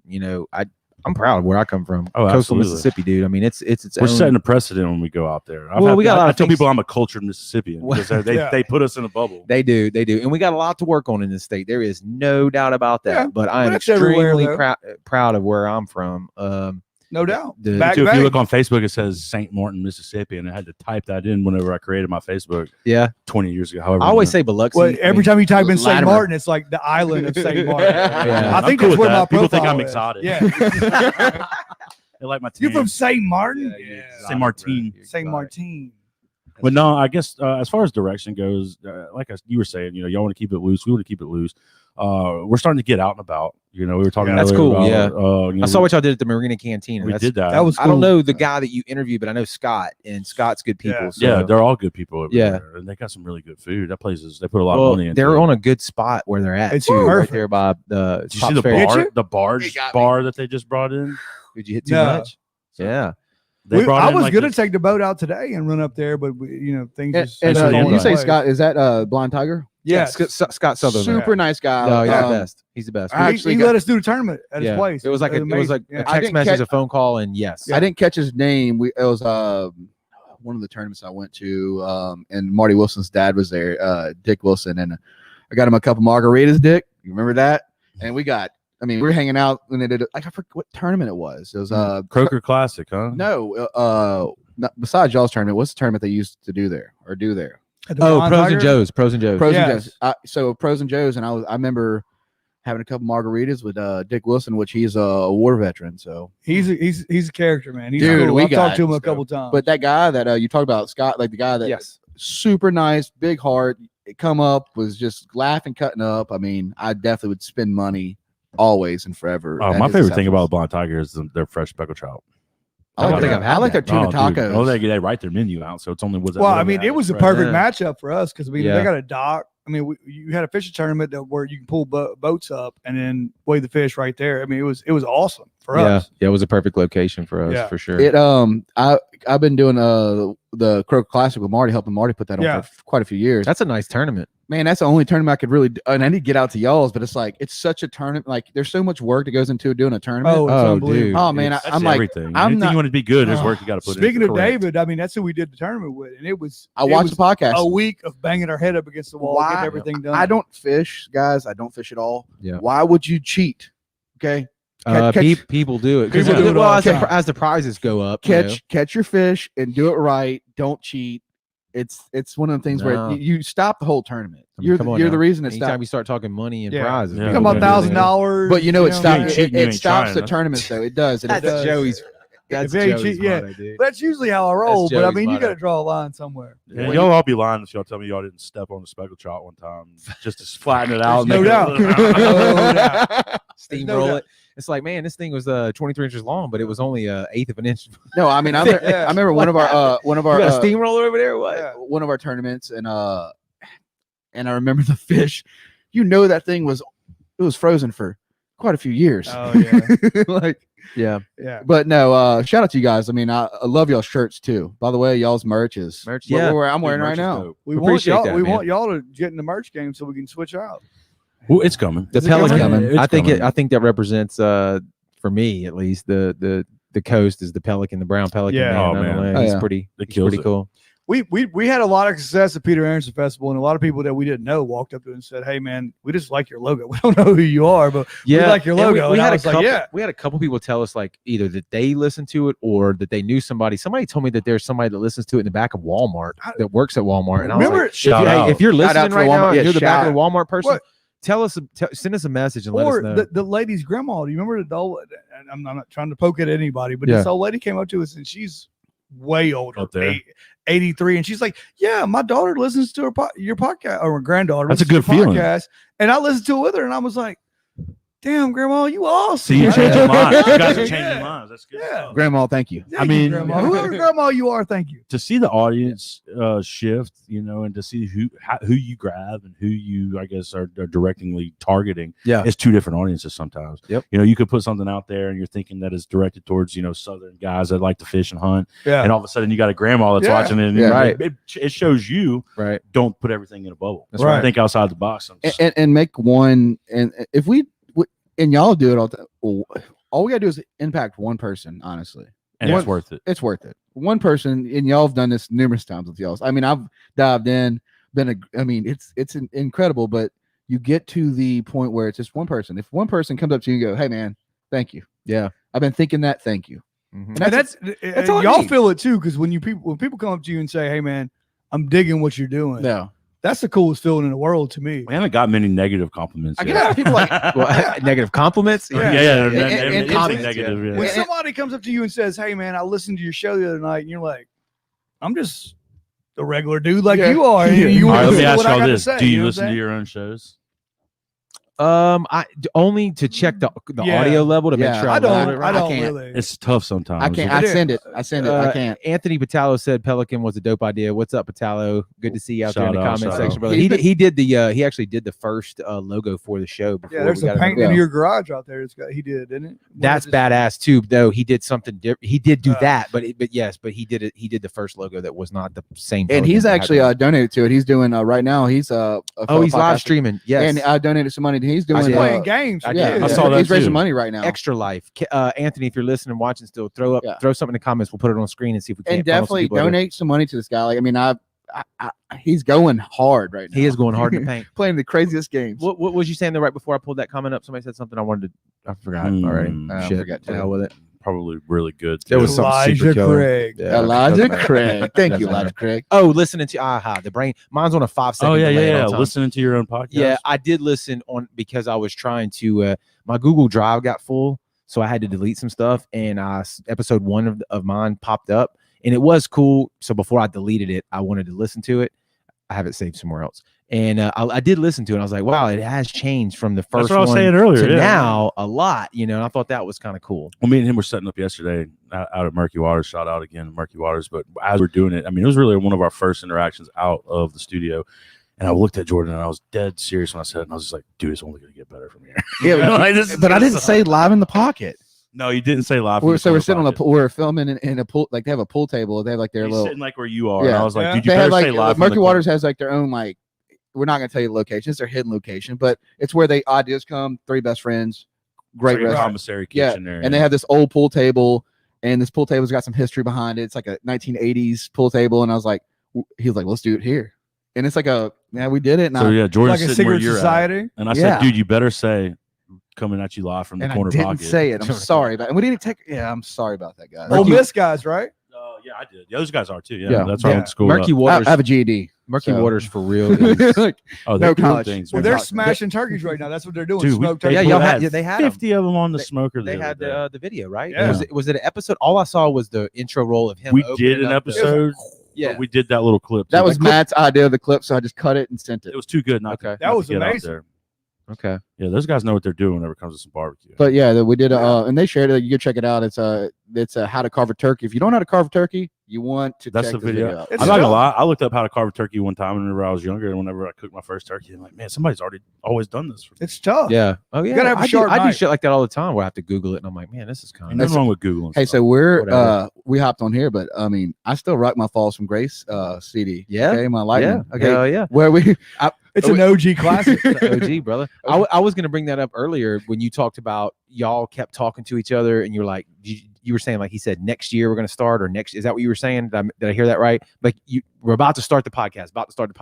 I'm proud of where I come from. Oh, Coastal absolutely. Mississippi, dude. I mean, it's We're own. setting a precedent when we go out there. We got a lot I of tell things- people I'm a cultured Mississippian because they put us in a bubble. They do, and we got a lot to work on in this state. There is no doubt about that. Yeah, but I am that's everywhere, extremely though. proud of where I'm from. No doubt. The- Back Too, if Bay. you look on Facebook, it says St. Martin, Mississippi, and I had to type that in whenever I created my Facebook Yeah, 20 years ago. However, I always say Biloxi. Well, every time you type in St. Latimer. Martin, it's like the island of St. Martin. Yeah. I think I'm cool that's where with my that. People think profile I'm is. exotic. Yeah. They like my tan. You're from St. Martin? Yeah, you're St. Martin. St. Martin. But no, I guess as far as direction goes, you were saying, y'all want to keep it loose. We want to keep it loose. We're starting to get out and about. We were talking. That's earlier cool, about, I saw what y'all did at the Marina Cantina. we did that. That was cool. I don't know the guy that you interviewed, but I know Scott, and Scott's good people. Yeah. So. Yeah, they're all good people over Yeah. there, and they got some really good food. That place is. They put a lot of Well, money into. they're it. on a good spot where they're at. It's too, right perfect. there by the. Did you see Pops the Ferry. bar? Get you? The barge It got me. bar that they just brought in. Did you hit too No. much? Yeah. They brought I in was like going to this- take the boat out today and run up there, but things And, just and, That's what you I'm say saying. Scott? Is that Blind Tiger? Yes. Scott Sutherland. Super nice guy. No, he's the Um, best. He's the best. I He actually let us do the tournament at his place. It was like a amazing. a Yeah. I text didn't message, catch- a phone call, and yes. I didn't catch his name. It was one of the tournaments I went to, and Marty Wilson's dad was there, Dick Wilson, and I got him a couple margaritas. Dick, you remember that? And we were hanging out when they did. I forget what tournament it was. It was Croker Classic, huh? no, not, besides y'all's tournament. What's the tournament they used to do there? At the Oh, Blonde Pros Tiger? and Joes. Pros and Joes. Pros Yes. and Joes. So Pros and Joes, and I remember having a couple margaritas with Dick Wilson, which he's a war veteran. So, He's a character, man. He's Dude, cool. we I've talked got to him a stuff. couple times. but that guy that you talked about, Scott, like the guy that Yes. super nice, big heart, come up, was just laughing, cutting up. I mean, I definitely would spend money always and forever. Oh, at my his favorite thing establishment. about Blind Tiger is their fresh speckled trout. I like, don't think I've had I like their that. tuna Dude. tacos. Oh, they write their menu out, so it's only was. well, I mean, it was a perfect Yeah. matchup for us because they Yeah. got a dock. I mean, you had a fishing tournament where you can pull boats up and then weigh the fish right there. I mean, it was awesome for us. Yeah, it was a perfect location for us Yeah. for sure. It I've been doing the Crow Classic with Marty, helping Marty put that on Yeah. for quite a few years. That's a nice tournament. Man, that's the only tournament I could really do. And I need to get out to y'all's, but it's like it's such a tournament. Like there's so much work that goes into doing a tournament. Oh, it's Oh, unbelievable. dude. Oh, man, That's I'm like, everything. I'm Anything not- you want to be good, there's Oh. work you got to put in. Speaking of Correct. David, I mean, that's who we did the tournament with, and it was. I it watched was the podcast. a week of banging our head up against the wall, Why- getting everything done. I don't fish, guys. I don't fish at all. Yeah. Why would you cheat? Okay. Catch- People do it. 'Cause People do it well, all as the the, time. as the prizes go up, you know. catch your fish and do it right. Don't cheat. It's one of the things No. where you stop the whole tournament. I mean, You're come on the now. reason it Anytime stopped. you start talking money and Yeah. prizes, Yeah. Come Yeah. on, $1,000. But you know it know, stopped. You ain't cheating, you It ain't stops trying, the huh? tournaments though. It does. And it That's does. Joey's. That's If it ain't Joey's cheap, yeah. motto, dude. That's usually how I roll. But I Joey's mean, you motto. got to draw a line somewhere. Yeah, When y'all all be lying if y'all tell me y'all didn't step on the speckled trout one time just to flatten it out. and No make it- doubt. No doubt. Steamroll no doubt. it. It's like, man, this thing was 23 inches long, but it was only an eighth of an inch. No, I mean, I Yeah. remember one of our You got a steamroller over there? or What? Yeah. one of our tournaments, and I remember the fish. You know that thing was frozen for quite a few years. Oh yeah, Like, Yeah. yeah. but no, shout out to you guys. I mean, I love y'all's shirts too. By the way, y'all's merch is Merch, what yeah. I'm wearing Dude, right merch is now. dope. We Appreciate want y'all. that, We man. want y'all to get in the merch game so we can switch out. Well, it's coming. The Is it Pelican. coming? It's I think coming. I think that represents for me at least the coast is the Pelican, the brown Pelican. Yeah. Man, Oh, on the man. land. Oh, He's yeah. pretty. It He's kills pretty it. cool. We had a lot of success at Peter Anderson Festival, and a lot of people that we didn't know walked up to us and said, "Hey, man, we just like your logo. We don't know who you are, but Yeah, like your and logo." We And I had a was like, couple. "Yeah." We had a couple people tell us like either that they listened to it or that they knew somebody. Somebody told me that there's somebody that listens to it in the back of Walmart that works at Walmart. And I was Remember- like, Shout if, out. if you're Shout out listening to right Walmart. now, and Yeah, you're the back shout of the Walmart person. What? Tell us, send us a message and let us Or know. the lady's grandma. Do you remember the old? And I'm not trying to poke at anybody, but Yeah. this old lady came up to us, and she's way older, Up there. 83, and she's like, "Yeah, my daughter listens to your podcast, or my granddaughter. That's a listens to good your feeling. Podcast, and I listened to it with her, and I was like, damn, Grandma, you awesome. See, you Right? change your mind. You guys are Yeah. changing minds. That's good. Yeah. stuff. Grandma, thank you. Thank I you, mean- Grandma. Whoever Grandma you are, thank you. To see the audience shift, and to see who you grab and who you, I guess, are directingly targeting. Yeah. It's two different audiences sometimes. Yep. You could put something out there and you're thinking that is directed towards Southern guys that like to fish and hunt, Yeah. and all of a sudden you got a grandma that's Yeah. watching it. And Yeah. Right. It shows you Right. don't put everything in a bubble. That's right. Think outside the box. And make one. And if we and y'all do it all we gotta do is impact one person. Honestly, And One- it's worth it. it's worth it. One person, and y'all have done this numerous times with y'all. I mean, I've dived in. It's incredible, but you get to the point where it's just one person. If one person comes up to you and go, "Hey, man, thank you. Yeah. I've been thinking that. Thank you." Mhm. And that's all I y'all need. feel it too, because when people come up to you and say, "Hey, man, I'm digging what you're doing," No, that's the coolest feeling in the world to me. We haven't got many negative compliments. I get yet. a lot of people like, Well, negative compliments. Yeah. And comments, negative. yeah. Yeah. When somebody comes up to you and says, "Hey, man, I listened to your show the other night," and you're like, "I'm just a regular dude like Yeah. you are." And you All right, let listen me to ask what I y'all got to this: say, do you know what I'm listen to saying? your own shows? I only to check the Yeah. audio level to make Yeah. sure I I don't. load it I right. don't can't. really. It's tough sometimes. I can't. It I is. send it. I send it. I can't. Anthony Patalo said Pelican was a dope idea. What's up, Patalo? Good to see you out there in the Shout out, comment shout section, out. brother. He's He did the he actually did the first logo for the show. Before Yeah, there's we a got painting another- in Yeah. your garage out there. He did, didn't it? That's What is it? badass too, though. He did something different. He did do Uh, that, but yes, but he did it. He did the first logo that was not the same. And he's actually donated to it. He's doing right now. He's he's live streaming. Yes, and I donated some money. He's doing. He's did. playing games. I Yeah, did. I saw that he's raising too. money right now. Extra Life. Anthony, if you're listening and watching, still throw something in the comments. We'll put it on screen and see if we can. And definitely donate some money to this guy. Like, I mean, he's going hard right now. He is going hard in the paint. Playing the craziest games. What was you saying there right before I pulled that comment up? Somebody said something I wanted to. I forgot already. I Shit. forgot To too. hell with it. Probably really good. There too. was some Elijah super killer. Craig. Yeah, Elijah doesn't matter. Craig. Thank you, Doesn't Elijah matter. Craig. Oh, listening to the brain. Mine's on a 5-second. Oh yeah, delay yeah. all the time. Listening to your own podcast. Yeah, I did listen on because I was trying to. My Google Drive got full, so I had to delete some stuff. And episode 1 of mine popped up, and it was cool. So before I deleted it, I wanted to listen to it. I have it saved somewhere else, and I did listen to it. And I was like, wow, it has changed from the first That's what I was one saying earlier. to Yeah. now a lot. And I thought that was kind of cool. Well, me and him were setting up yesterday out at Murky Waters. Shout out again, Murky Waters. But as we're doing it, I mean, it was really one of our first interactions out of the studio. And I looked at Jourdan and I was dead serious when I said it. And I was just like, dude, it's only going to get better from here. Yeah, Like, this is but I gonna didn't suck. say live in the pocket. No, you didn't say live. We're sitting on we're filming in a pool. Like, they have a pool table. They have like their He's little. sitting like where you are. Yeah. And I was like, Yeah. dude, you They have better like say live. from Murky the Waters has like their own like. We're not going to tell you the location. It's their hidden location, but it's where they ideas come. 3 best friends, great Great restaurant. commissary Yeah, kitchen there. and they have this old pool table, and this pool table's got some history behind it. It's like a 1980s pool table, and I was like, he was like, let's do it here, and it's like we did it. And So yeah, Jordan's Like a sitting where secret you're at. society. And I Yeah. said, dude, you better say coming at you live from the and I corner didn't pocket. say it. I'm sorry about it. And we didn't take. Yeah, I'm sorry about that, guys. Ole Miss guys, right? Yeah, I did. Yeah, those guys are too. Yeah, Yeah. that's why I went to school. Murky I Waters. have a GED. Murky so- Waters for real. Is, Oh, no they're doing college. things. Well, man. they're College. smashing turkeys right now. That's what they're doing. Dude, Smoked they turkeys. y'all had they had 'em. 50 of them on the They- smoker. They the had other day. the video, right? Yeah. Was it an episode? All I saw was the intro roll of him. We opening did an up the- episode. Yeah. but we did that little clip. That too. was Matt's idea of the clip, so I just cut it and sent it. It was too good not Okay. to. That not was to get out amazing. there. Okay. Yeah, those guys know what they're doing whenever it comes to some barbecue. But yeah, we did. And they shared it. You can check it out. It's how to carve a turkey. If you don't know how to carve a turkey, you want to. That's check the this video. out. It's I'm not gonna tough. lie. I looked up how to carve a turkey one time whenever I was younger, and whenever I cooked my first turkey, I'm like, man, somebody's always done this for me. It's tough. Yeah. Oh yeah. gotta have a I do, sharp I do knife. shit like that all the time where I have to Google it and I'm like, man, this is kind Ain't of nothing wrong with Googling. Hey, stuff. so Whatever. we hopped on here, but I mean, I still rock my Falls from Grace CD. Yeah. Okay, my lightning. yeah. Okay, Hell yeah. where we It's an OG classic. The OG, brother. I was going to bring that up earlier when you talked about y'all kept talking to each other and you're like, you were saying, like he said, next year we're going to start, or next, is that what you were saying? Did I hear that right? Like we're about to start the podcast,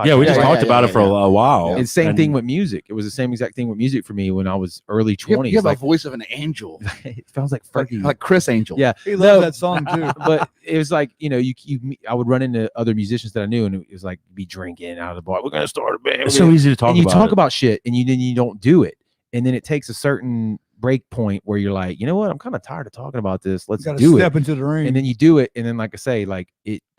yeah, we just Yeah, talked yeah, about yeah, it for a while. It's same And thing with music. It was the same exact thing with music for me when I was early 20s. you have like, a voice of an angel, it sounds like like, Fergie. like Chris Angel. Yeah. He loves No. that song too. But it was like, I would run into other musicians that I knew and it was like be drinking out of the bar. We're going to start a band. It's so easy to talk and you about. talk it. about shit and then you don't do it. And then it takes a certain break point where you're like, you know what? I'm kind of tired of talking about this. Let's Got to do it. step into the ring. And then you do it. And then, like I say,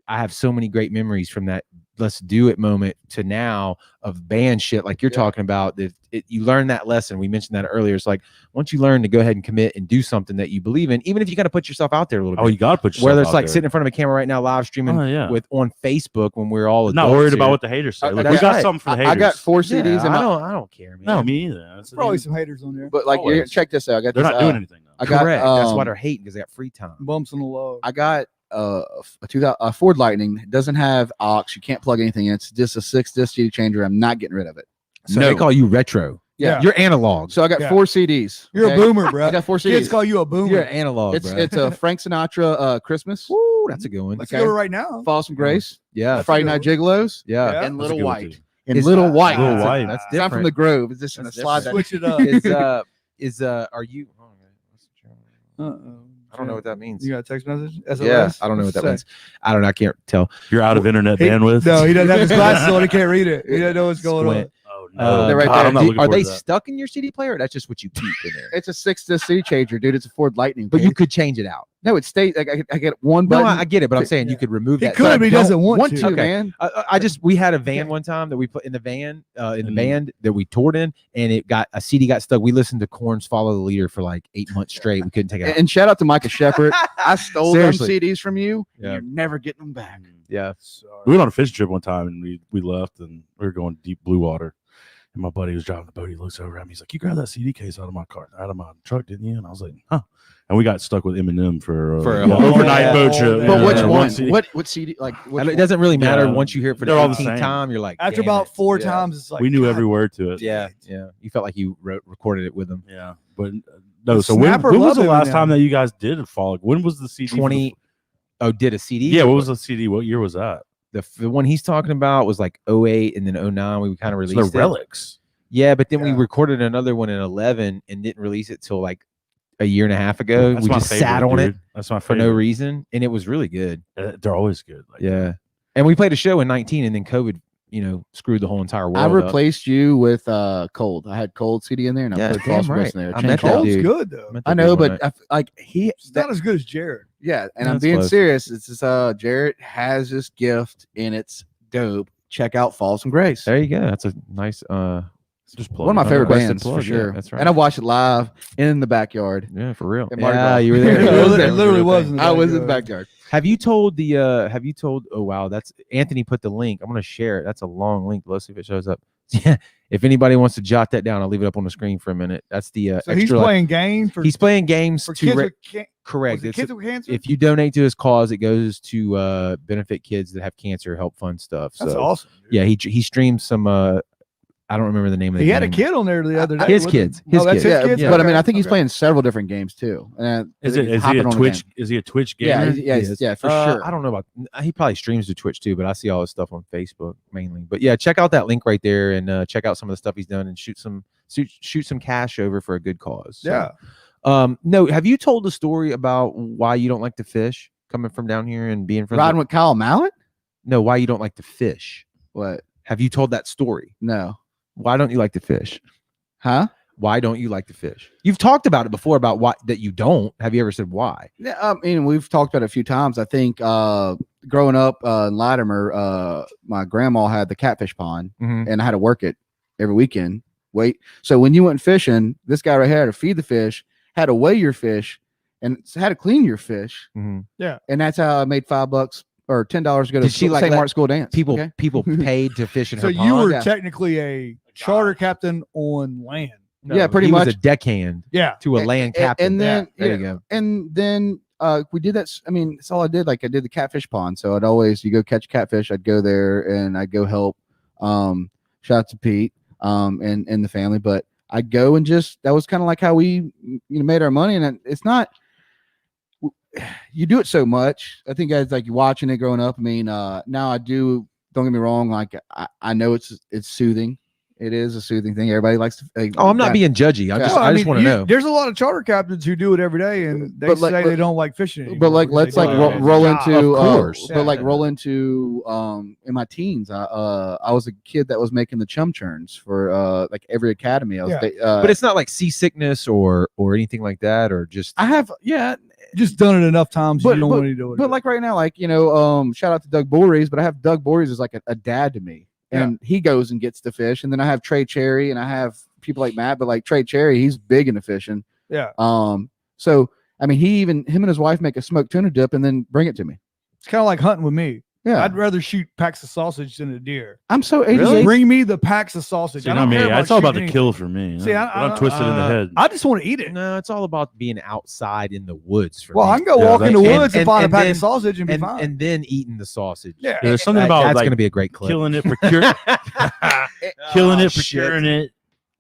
I have so many great memories from that let's do it moment to now of band shit like you're talking about. That you learn that lesson. We mentioned that earlier. It's like once you learn to go ahead and commit and do something that you believe in, even if you got to put yourself out there a little bit. Oh, you got to put yourself whether it's out like there. sitting in front of a camera right now, live streaming on Facebook when we're all not adults worried about here. what the haters say. Look, That's we got right. something for the haters. I got 4 CDs. Yeah, I don't care, man. No, me either. That's Probably some haters on there. But like, check this out. I got they're this, not doing anything. Though. I got, Correct. That's why they're hating, because they got free time. Bumps on the log. I got a Ford Lightning. It doesn't have aux. You can't plug anything in. It's just a 6-disc CD changer. I'm not getting rid of it. So they call you retro. Yeah. You're analog. So I got 4 CDs. You're a boomer, bro. I got 4 CDs. Kids call you a boomer. You're analog, bro. It's a Frank Sinatra Christmas. Woo, that's a good one. Let's go right now. Fall Some Grace. Yeah. Friday Night Gigolos. Yeah. Yeah. And That's a Little good one, White. too. And Is- Little White. Little White. That's I'm from different. the Grove. It's just gonna That's slide that. Switch it up. Are you? I don't know what that means. You got a text message? SOS? Yeah, I don't know what that means. I don't know. I can't tell. You're out of internet bandwidth. No, he doesn't have his glasses on. He can't read it. He doesn't know what's going Squint. on. Oh no, They're right God, there. I'm not looking Are forward they to that. stuck in your CD player, or that's just what you keep in there? It's a 6-disc CD changer, dude. It's a Ford Lightning. But you case. could change it out. No, it stays. Like, I get one No, button. I get it, but I'm saying you Yeah. could remove He that. could, But but he don't doesn't want to. to, Okay. man. we had a van one time that we put in the van, band that we toured in, and a CD got stuck. We listened to Korn's "Follow the Leader" for like 8 months straight. We couldn't take it out. And shout out to Micah Shepard. I stole Seriously. them CDs from you. Yeah. And you're never getting them back. Yeah. We went on a fishing trip one time and we left and we were going deep blue water. And my buddy was driving the boat. He looks over at me. He's like, "You grabbed that CD case out of my truck, didn't you?" And I was like, "Huh." And we got stuck with Eminem for a an whole- overnight boat trip. Yeah. But Yeah. which Yeah, one? CD. What CD? Like, which And it doesn't really matter Yeah. once you hear it for the They're all the 18th same. time. You're like, After damn about it. 4 Yeah. times, it's like We knew God, every word to it. Yeah. You felt like you recorded it with them. Yeah. But no. The So when Snapper was the loved last Eminem. time that you guys did fall? When was the CD? for the- 20. Oh, did a CD? Yeah. What was the CD? What year was that? The one he's talking about was like 08 and then 09. We kind of So released the it. Relics. Yeah, but then we Yeah. recorded another one in 11 and didn't release it till like a year and a half ago. That's We my just favorite, sat on it dude. That's my for favorite. no reason, and it was really good. They're always good. Like, Yeah, and we played a show in 19, and then COVID, screwed the whole entire world. I up. replaced you with Cold. I had Cold CD in there, and I Yeah, put damn False Grace right. in there. I Changed met that it. Cold's dude. good though. Met I that know, dude one but night. It's not as good as Jared. yeah, and I'm That's being close. serious. It's just Jarrett has this gift, and it's dope. Check out Falls and Grace. There you go. That's a nice. just One of my plug it. favorite Requested bands plug, for yeah, sure. that's right. And I watched it live in the backyard. Yeah, for real. In Mardi Yeah, Gras. you were there. I was there. It literally was. in the I was in the backyard. backyard. Have you told oh wow, that's Anthony put the link. I'm gonna share it. That's a long link. Let's see if it shows up. Yeah. If anybody wants to jot that down, I'll leave it up on the screen for a minute. That's the So extra. he's playing games for He's playing games for to kids with correct. was it It's kids with cancer. if you donate to his cause, it goes to benefit kids that have cancer, help fund stuff. That's so awesome. dude. yeah, he streamed some I don't remember the name of the He had a game. kid on there the other day. His wasn't kids. it? His Oh, that's kids. his Yeah, kids. but I mean, Okay, I think he's okay. playing several different games too. And Is he's he hopping a on the Twitch? game. Is he a Twitch Yeah, gamer? yeah, for sure. I don't know about. He probably streams to Twitch too, but I see all his stuff on Facebook mainly. But yeah, check out that link right there and check out some of the stuff he's done and shoot some cash over for a good cause. So, Yeah. no, have you told the story about why you don't like to fish coming from down here and being from Riding with Kyle Mallet? No, why you don't like to fish? What? Have you told that story? No. Why don't you like to fish? Huh? Why don't you like to fish? You've talked about it before about why that you don't. Have you ever said why? Yeah, I mean, we've talked about it a few times. I think growing up in Latimer, my grandma had the catfish pond, and I had to work it every weekend. So when you went fishing, this guy right here had to feed the fish, had to weigh your fish, and had to clean your fish. Yeah. And that's how I made $5 or $10 to go to Did she, like, St. let Mark's School Dance. People okay? people paid to fish in So her you pond. were Yeah. technically a charter captain on land. Yeah, pretty he much. was a deckhand Yeah. to a land captain. And then there you go. And then we did that. I mean, that's all I did. Like I did the catfish pond. So I'd always, you go catch catfish, I'd go there and I'd go help. Shout out to Pete and the family. But I'd go and that was kind of like how we made our money. And it's not, you do it so much. I think as like watching it growing up. I mean, now I do. Don't get me wrong. Like I know it's soothing. It is a soothing thing. Everybody likes to. I'm not being judgy. I just Well, I just mean, want to know. There's a lot of charter captains who do it every day, and they But say like- they don't like fishing anymore. But like, because let's they like do it as a roll job. into, Of course. but like Yeah. roll into, in my teens, I was a kid that was making the chum churns for like every academy. I was, Yeah. ba- But it's not like seasickness or anything like that, or just I have, yeah, just done it enough times. You don't want to do it. But like right now, like, shout out to Doug Borees, but I have Doug Borees as like a dad to me. And he goes and gets the fish. And then I have Trey Cherry and I have people like Matt, but like Trey Cherry, he's big into fishing. Yeah. So I mean, him and his wife make a smoked tuna dip and then bring it to me. It's kind of like hunting with me. Yeah. I'd rather shoot packs of sausage than a deer. I'm so Really? Bring me the packs of sausage. See, not me. It's all about the kill for me. See, I'm twisted in the head. I just want to eat it. No, it's all about being outside in the woods. For Well, me. I can go walk in the woods and find a pack then- of sausage and be fine. and then eating the sausage. Yeah. There's something about that's like going to be a great clip. killing it, procuring it, shit. procuring it,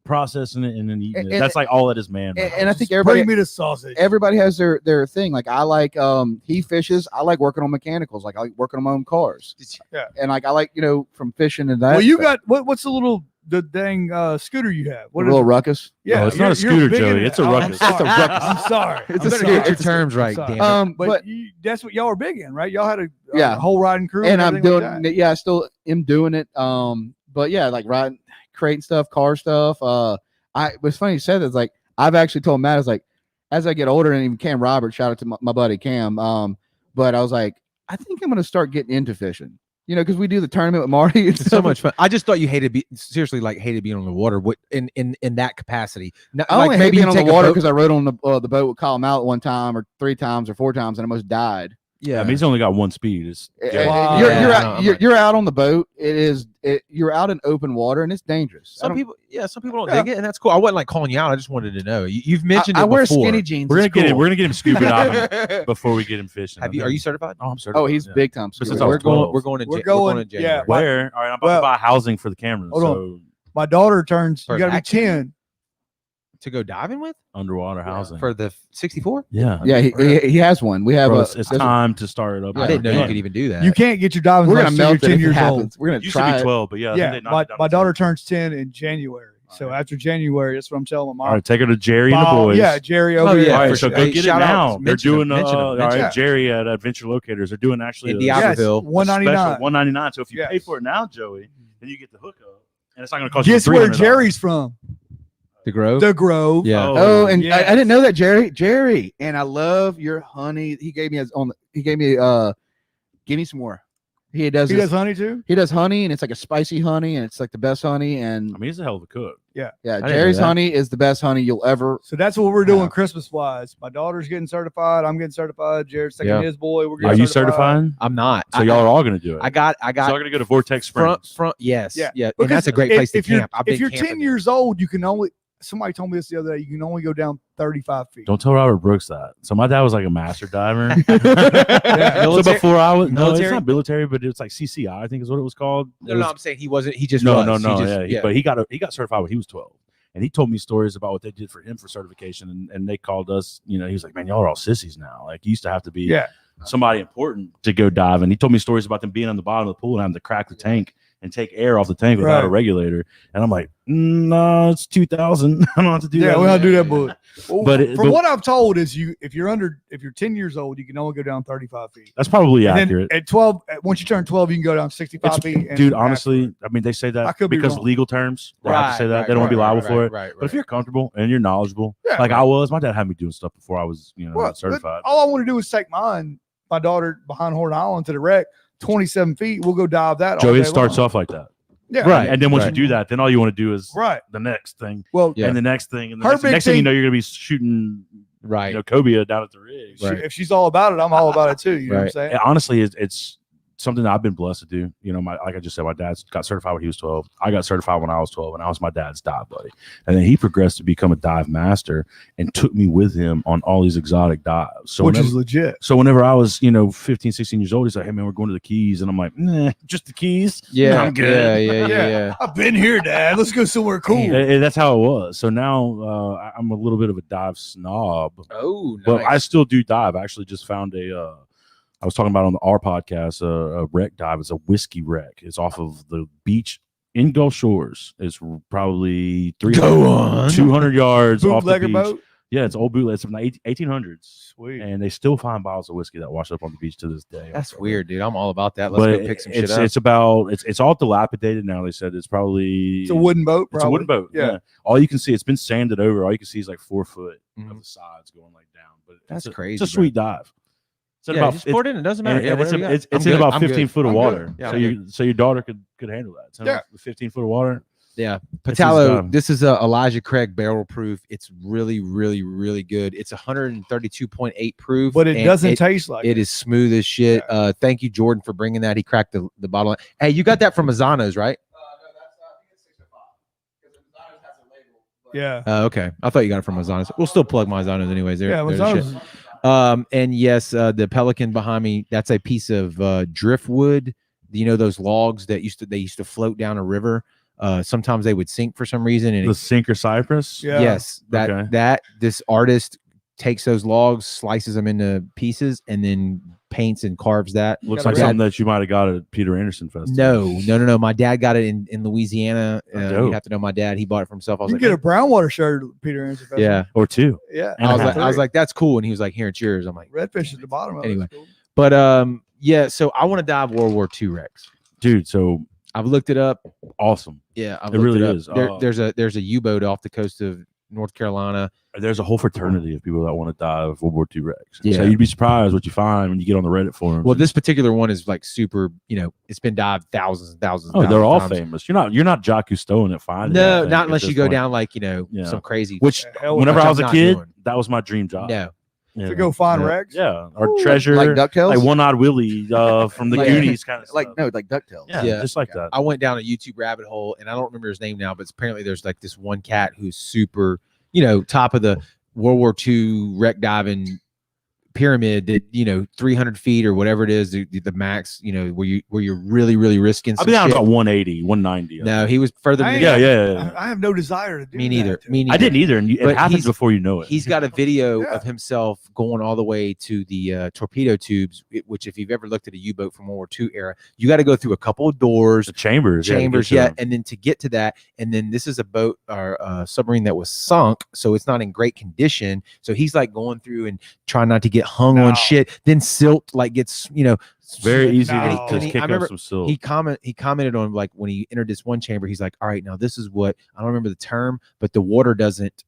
processing it, and then eating it. And- That's like all it is, man. And I think Bring me the sausage. everybody has their thing. Like I like he fishes. I like working on mechanicals. Like I like working on my own cars. Yeah. And like I like from fishing and that. Well, you got what's the dang scooter you have? What a little ruckus. Yeah, No, it's not a you're scooter, big Joey. into It's a that. ruckus. I'm It's a sorry. ruckus. I'm sorry. It's I'm a sorry. scooter. Get your terms right, Sorry. damn it. But that's what y'all are big in, right? Y'all had a whole riding crew, And I'm everything doing like that. I still am doing it. But yeah, like riding, creating stuff, car stuff. It's funny you said that. It's like I've actually told Matt, it's like as I get older, and even Cam Roberts, shout out to my buddy Cam. But I was like, I think I'm gonna start getting into fishing. Because we do the tournament with Marty. It's so much fun. I just thought you hated hated being on the water. What in that capacity? Not, I only hate being on the take a water boat- because I rode on the boat with Kyle Mallet one time or 3 times or 4 times and I almost died. Yeah, I mean, he's only got one speed. It's Wow. You're out on the boat. You're out in open water and it's dangerous. some people don't dig it, and that's cool. I wasn't like calling you out. I just wanted to know. You've mentioned I it wear before. skinny jeans. we're It's gonna get him. cool. We're gonna get him scuba diving before we get him fishing. Are you certified? Oh, I'm certified. Oh, he's yeah. big time. Since scuba. I was We're going. 12. We're going. We're We're going- going in yeah. January. Where? All right, I'm about to buy housing for the cameras. Hold on. So My daughter turns. For You got to be acting? 10. To go diving with underwater housing. for the 64. Yeah. Yeah, he has one. We have Bro, a. it's time to start it up. I didn't know you Yeah. could even do that. You can't get your diving We're gonna license until melt you're it 10 if it years happens. old. We're It gonna used to try be it. 12, but yeah. I think Yeah, they knocked it down my to daughter 10. turns 10 in January. So All right. after January, that's what I'm telling my All mom. right, take her to Jerry and the Oh, boys. yeah, Jerry Oh, over yeah, here. All for right, so sure. go Hey, get it shout out. now. They're Mention doing them, mention them, all mention right, them. Jerry at Adventure Locators. They're doing actually In a Diabloville. Yes, $199. $199. So if you Yes. pay for it now, Joey, then you get the hookup, and it's not going to cost you Guess where $300. Jerry's from? The Grove. The Grove. Yeah. Oh, and Yes. I didn't know that, Jerry. And I love your honey. He gave me give me some more. He does honey too? he does honey and it's like a spicy honey and it's like the best honey. And I mean, he's a hell of a cook. yeah, didn't know Jerry's that. honey is the best honey you'll ever. So that's what we're doing Yeah. Christmas wise. My daughter's getting certified. I'm getting certified. Jared's taking Yeah. his boy. We're Are getting you certified. certifying? I'm not. So y'all are all going to do it. I got. so y'all going to go to Vortex Springs. Front. Yes. Yeah. Yeah. And Because that's a great place to if you're- camp. I've been If you're camping 10 there. years old, you can only. Somebody told me this the other day. You can only go down 35 feet. Don't tell Robert Brooks that. So my dad was like a master diver. Yeah. So Military- before I was no, it's military? not military, but it's like CCI, I think is what it was called. No, It was- I'm saying he wasn't. He just no, was. no, He no. just- Yeah, but he got certified when he was 12, and he told me stories about what they did for him for certification, and they called us. He was like, "Man, y'all are all sissies now. Like, you used to have to be Yeah. somebody important to go dive." And he told me stories about them being on the bottom of the pool and having to crack the tank and take air off the tank without a Right. regulator. And I'm like, no, it's 2000. I don't have to do that. Yeah, we don't do that, but But from what I've told is if you're 10 years old, you can only go down 35 feet. that's probably And then accurate. at 12, once you turn 12, you can go down 65 It's- feet. And Dude, after. honestly, I mean, they say I that could be because wrong. legal terms. They have to say that. They don't want to be liable for it. But if you're comfortable and you're knowledgeable, Yeah, like I was, my dad had me doing stuff before I was, Well, certified. all I want to do is take my daughter behind Horn Island to the wreck, 27 feet. We'll go dive that. all Joey, day it starts long. off like that. Yeah. Right. And then once right. you do that, then all you want to do is Right. the next thing Well, Yeah. and the next thing. And the Her next thing. big Next thing you thing- know, you're going to be shooting, Right. cobia down at the rig. she- if she's all about it, I'm all about it too. You know what I'm Right. saying? And honestly, it's something that I've been blessed to do. Like I just said, my dad got certified when he was 12. I got certified when I was 12, and I was my dad's dive buddy. And then he progressed to become a dive master and took me with him on all these exotic dives. So Which whenever, is legit. so whenever I was, 15, 16 years old, he's like, "Hey man, we're going to the Keys," and I'm like, "Nah, just the Keys." Yeah. I'm good. Yeah. I've been here, Dad. Let's go somewhere cool. And that's how it was. So now I'm a little bit of a dive snob, Oh, nice. but I still do dive. I actually just found I was talking about on our podcast, a wreck dive. It's a whiskey wreck. It's off of the beach in Gulf Shores. It's probably 200 yards off the Bootlegger beach. boat. Yeah, it's old bootleg. It's from the 1800s. Sweet. And they still find bottles of whiskey that wash up on the beach to this day. That's weird, dude. I'm all about that. Let's But go pick some shit up. it's all dilapidated now. They said it's probably It's a wooden boat, It's a wooden boat. Yeah. All you can see, it's been sanded over. All you can see is like 4 foot Mhm. of the sides going like down. But That's crazy, It's a bro. sweet dive. It's at Yeah, about just pour it in. It doesn't matter. and Yeah, it's whatever you got. it's I'm in good. about I'm 15 good. foot of I'm water. good. Yeah, so I'm so your daughter could handle that. So Yeah. 15 foot of water. Yeah, This is, Patalo. This is a Elijah Craig barrel proof. It's really, really, really good. It's 132.8 proof, But it and doesn't taste like It is smooth as shit. Thank you, Jordan, for bringing that. He cracked the bottle. Hey, you got that from Mazzano's, right? Yeah. Okay. I thought you got it from Mazzano's. We'll still plug Mazzano's anyways. They're Yeah. the shit. Mazano's- And yes, the Pelican behind me, that's a piece of driftwood. You know those logs that used to float down a river. Sometimes they would sink for some reason. And The sinker cypress. Yeah. yes, Okay. that this artist takes those logs, slices them into pieces, and then paints and carves that. Looks got like a something that you might have got at Peter Anderson Festival. No. My dad got it in Louisiana. dope. You have to know my dad. He bought it for himself. I was You like, can get a brown water shirt at Peter Anderson Festival. yeah. Or 2. Yeah. And I was like, that's cool. And he was like, here, it's yours. I'm like, Redfish at the bottom of Anyway. it. It's cool. but yeah. So I want to dive World War II Rex. Dude, so I've looked it up. awesome. Yeah, I've It looked really up. is. There's a U-boat off the coast of North Carolina. There's a whole fraternity of people that want to dive World War II Rex. Yeah. So you'd be surprised what you find when you get on the Reddit forums. Well, this particular one is like super. It's been dived thousands and thousands. Oh, and they're all times. famous. You're not Jacques Cousteau and finding. No, anything not at unless this you go point. down like Yeah. some crazy. Which Hell, whenever which I I'm was a not kid, doing. that was my dream job. No, Yeah. To go find yeah. Rex. Yeah, or treasure, like DuckTales, like One-Eyed Willie from the Like- Goonies kind of like stuff. no, like DuckTales. Yeah, Yeah. just like that. I went down a YouTube rabbit hole, and I don't remember his name now, but apparently there's like this one cat who's super, top of the World War II wreck diving pyramid that 300 feet or whatever it is, the max, where you're really, really risking I'll some be down shit. about 180, 190. No, he was further than I that. Yeah. I have no desire to do Me neither. that. Me neither. I didn't either, and But it happens he's- before you know it. He's got a video Yeah. of himself going all the way to the torpedo tubes, which if you've ever looked at a U-boat from World War II era, you got to go through a couple of doors, the chambers, and then to get to that, and then this is a boat or a submarine that was sunk, so it's not in great condition. So he's like going through and trying not to get hung No. on shit. Then silt gets It's very easy No. to And just he- kick I up remember some silt. he commented on like when he entered this one chamber, he's like, all right, now this is what I don't remember the term, but the water doesn't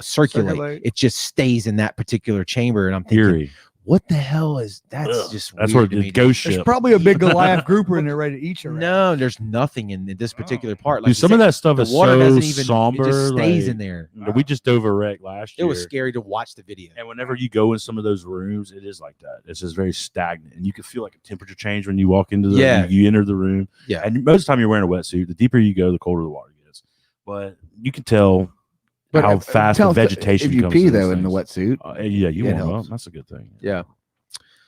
circulate. It just stays in that particular chamber. And I'm thinking, Eerie. what the hell is that's Ugh. just That's weird where to the me, dude. ghost There's ship. probably a big Goliath grouper in there ready to eat you. No, there's nothing in this particular part. Like Dude, some of that stuff the is water so doesn't even somber. it just stays like, in there. We just dove a wreck last It year. was scary to watch the video. And whenever you go in some of those rooms, it is like that. It's just very stagnant, and you can feel like a temperature change when you walk into the. Yeah. You enter the room. Yeah. And most of the time you're wearing a wetsuit. The deeper you go, the colder the water gets. But you can tell how if- fast tell the us vegetation If you comes pee to though these in the things. wetsuit, Yeah, you it warm up. helps. That's a good thing. Yeah.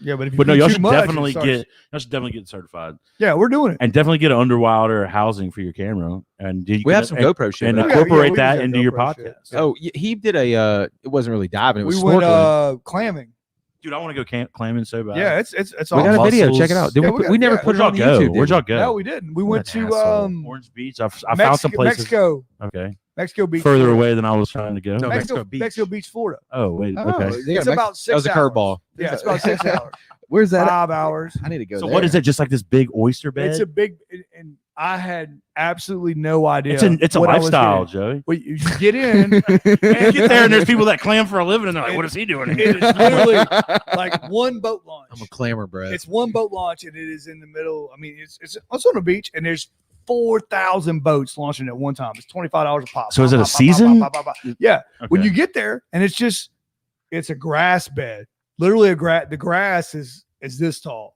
Yeah, but if you But no, pee y'all too should much, it definitely starts- y'all should definitely get certified, Yeah, we're doing it. and definitely get an underwater housing for your camera, and you We can- have some GoPro shit. and but- Yeah, yeah, incorporate we that use into your GoPro shit. podcast. Oh, he did it wasn't really diving, it was We went snorkeling. clamming. Dude, I want to go clamming so bad. Yeah, it's We got a awesome. video. Muscles. Check it out. Did Yeah, we never yeah. put it Where'd on y'all YouTube. go? Where'd y'all go? No, we didn't. We went an to asshole. Orange Beach. I found some places. Mexico. Okay, Mexico Beach. further Florida. away than I was trying to go. No, Mexico Mexico Beach. Beach, Florida. Oh wait, Oh, okay. they got It's Mex- about 6 That was a hours. curveball. Yeah, it's about 6 hours. Where's that? 5 hours. I need to go. So there. what is it? Just like this big oyster bed? It's a big, and I had absolutely no idea. It's a what I was lifestyle, getting. Joey. Well, you get in, You get there and there's people that clam for a living, and they're like, "What is he doing here?" it is literally like one boat launch. I'm a clamor, bro. It's one boat launch, and it is in the middle. I mean, it's on a beach, and there's 4,000 boats launching at one time. It's $25 a pop. So is it a Pop, pop, pop, season? pop, pop, pop, pop. Yeah. When Okay. you get there, and it's a grass bed. Literally the grass is this tall,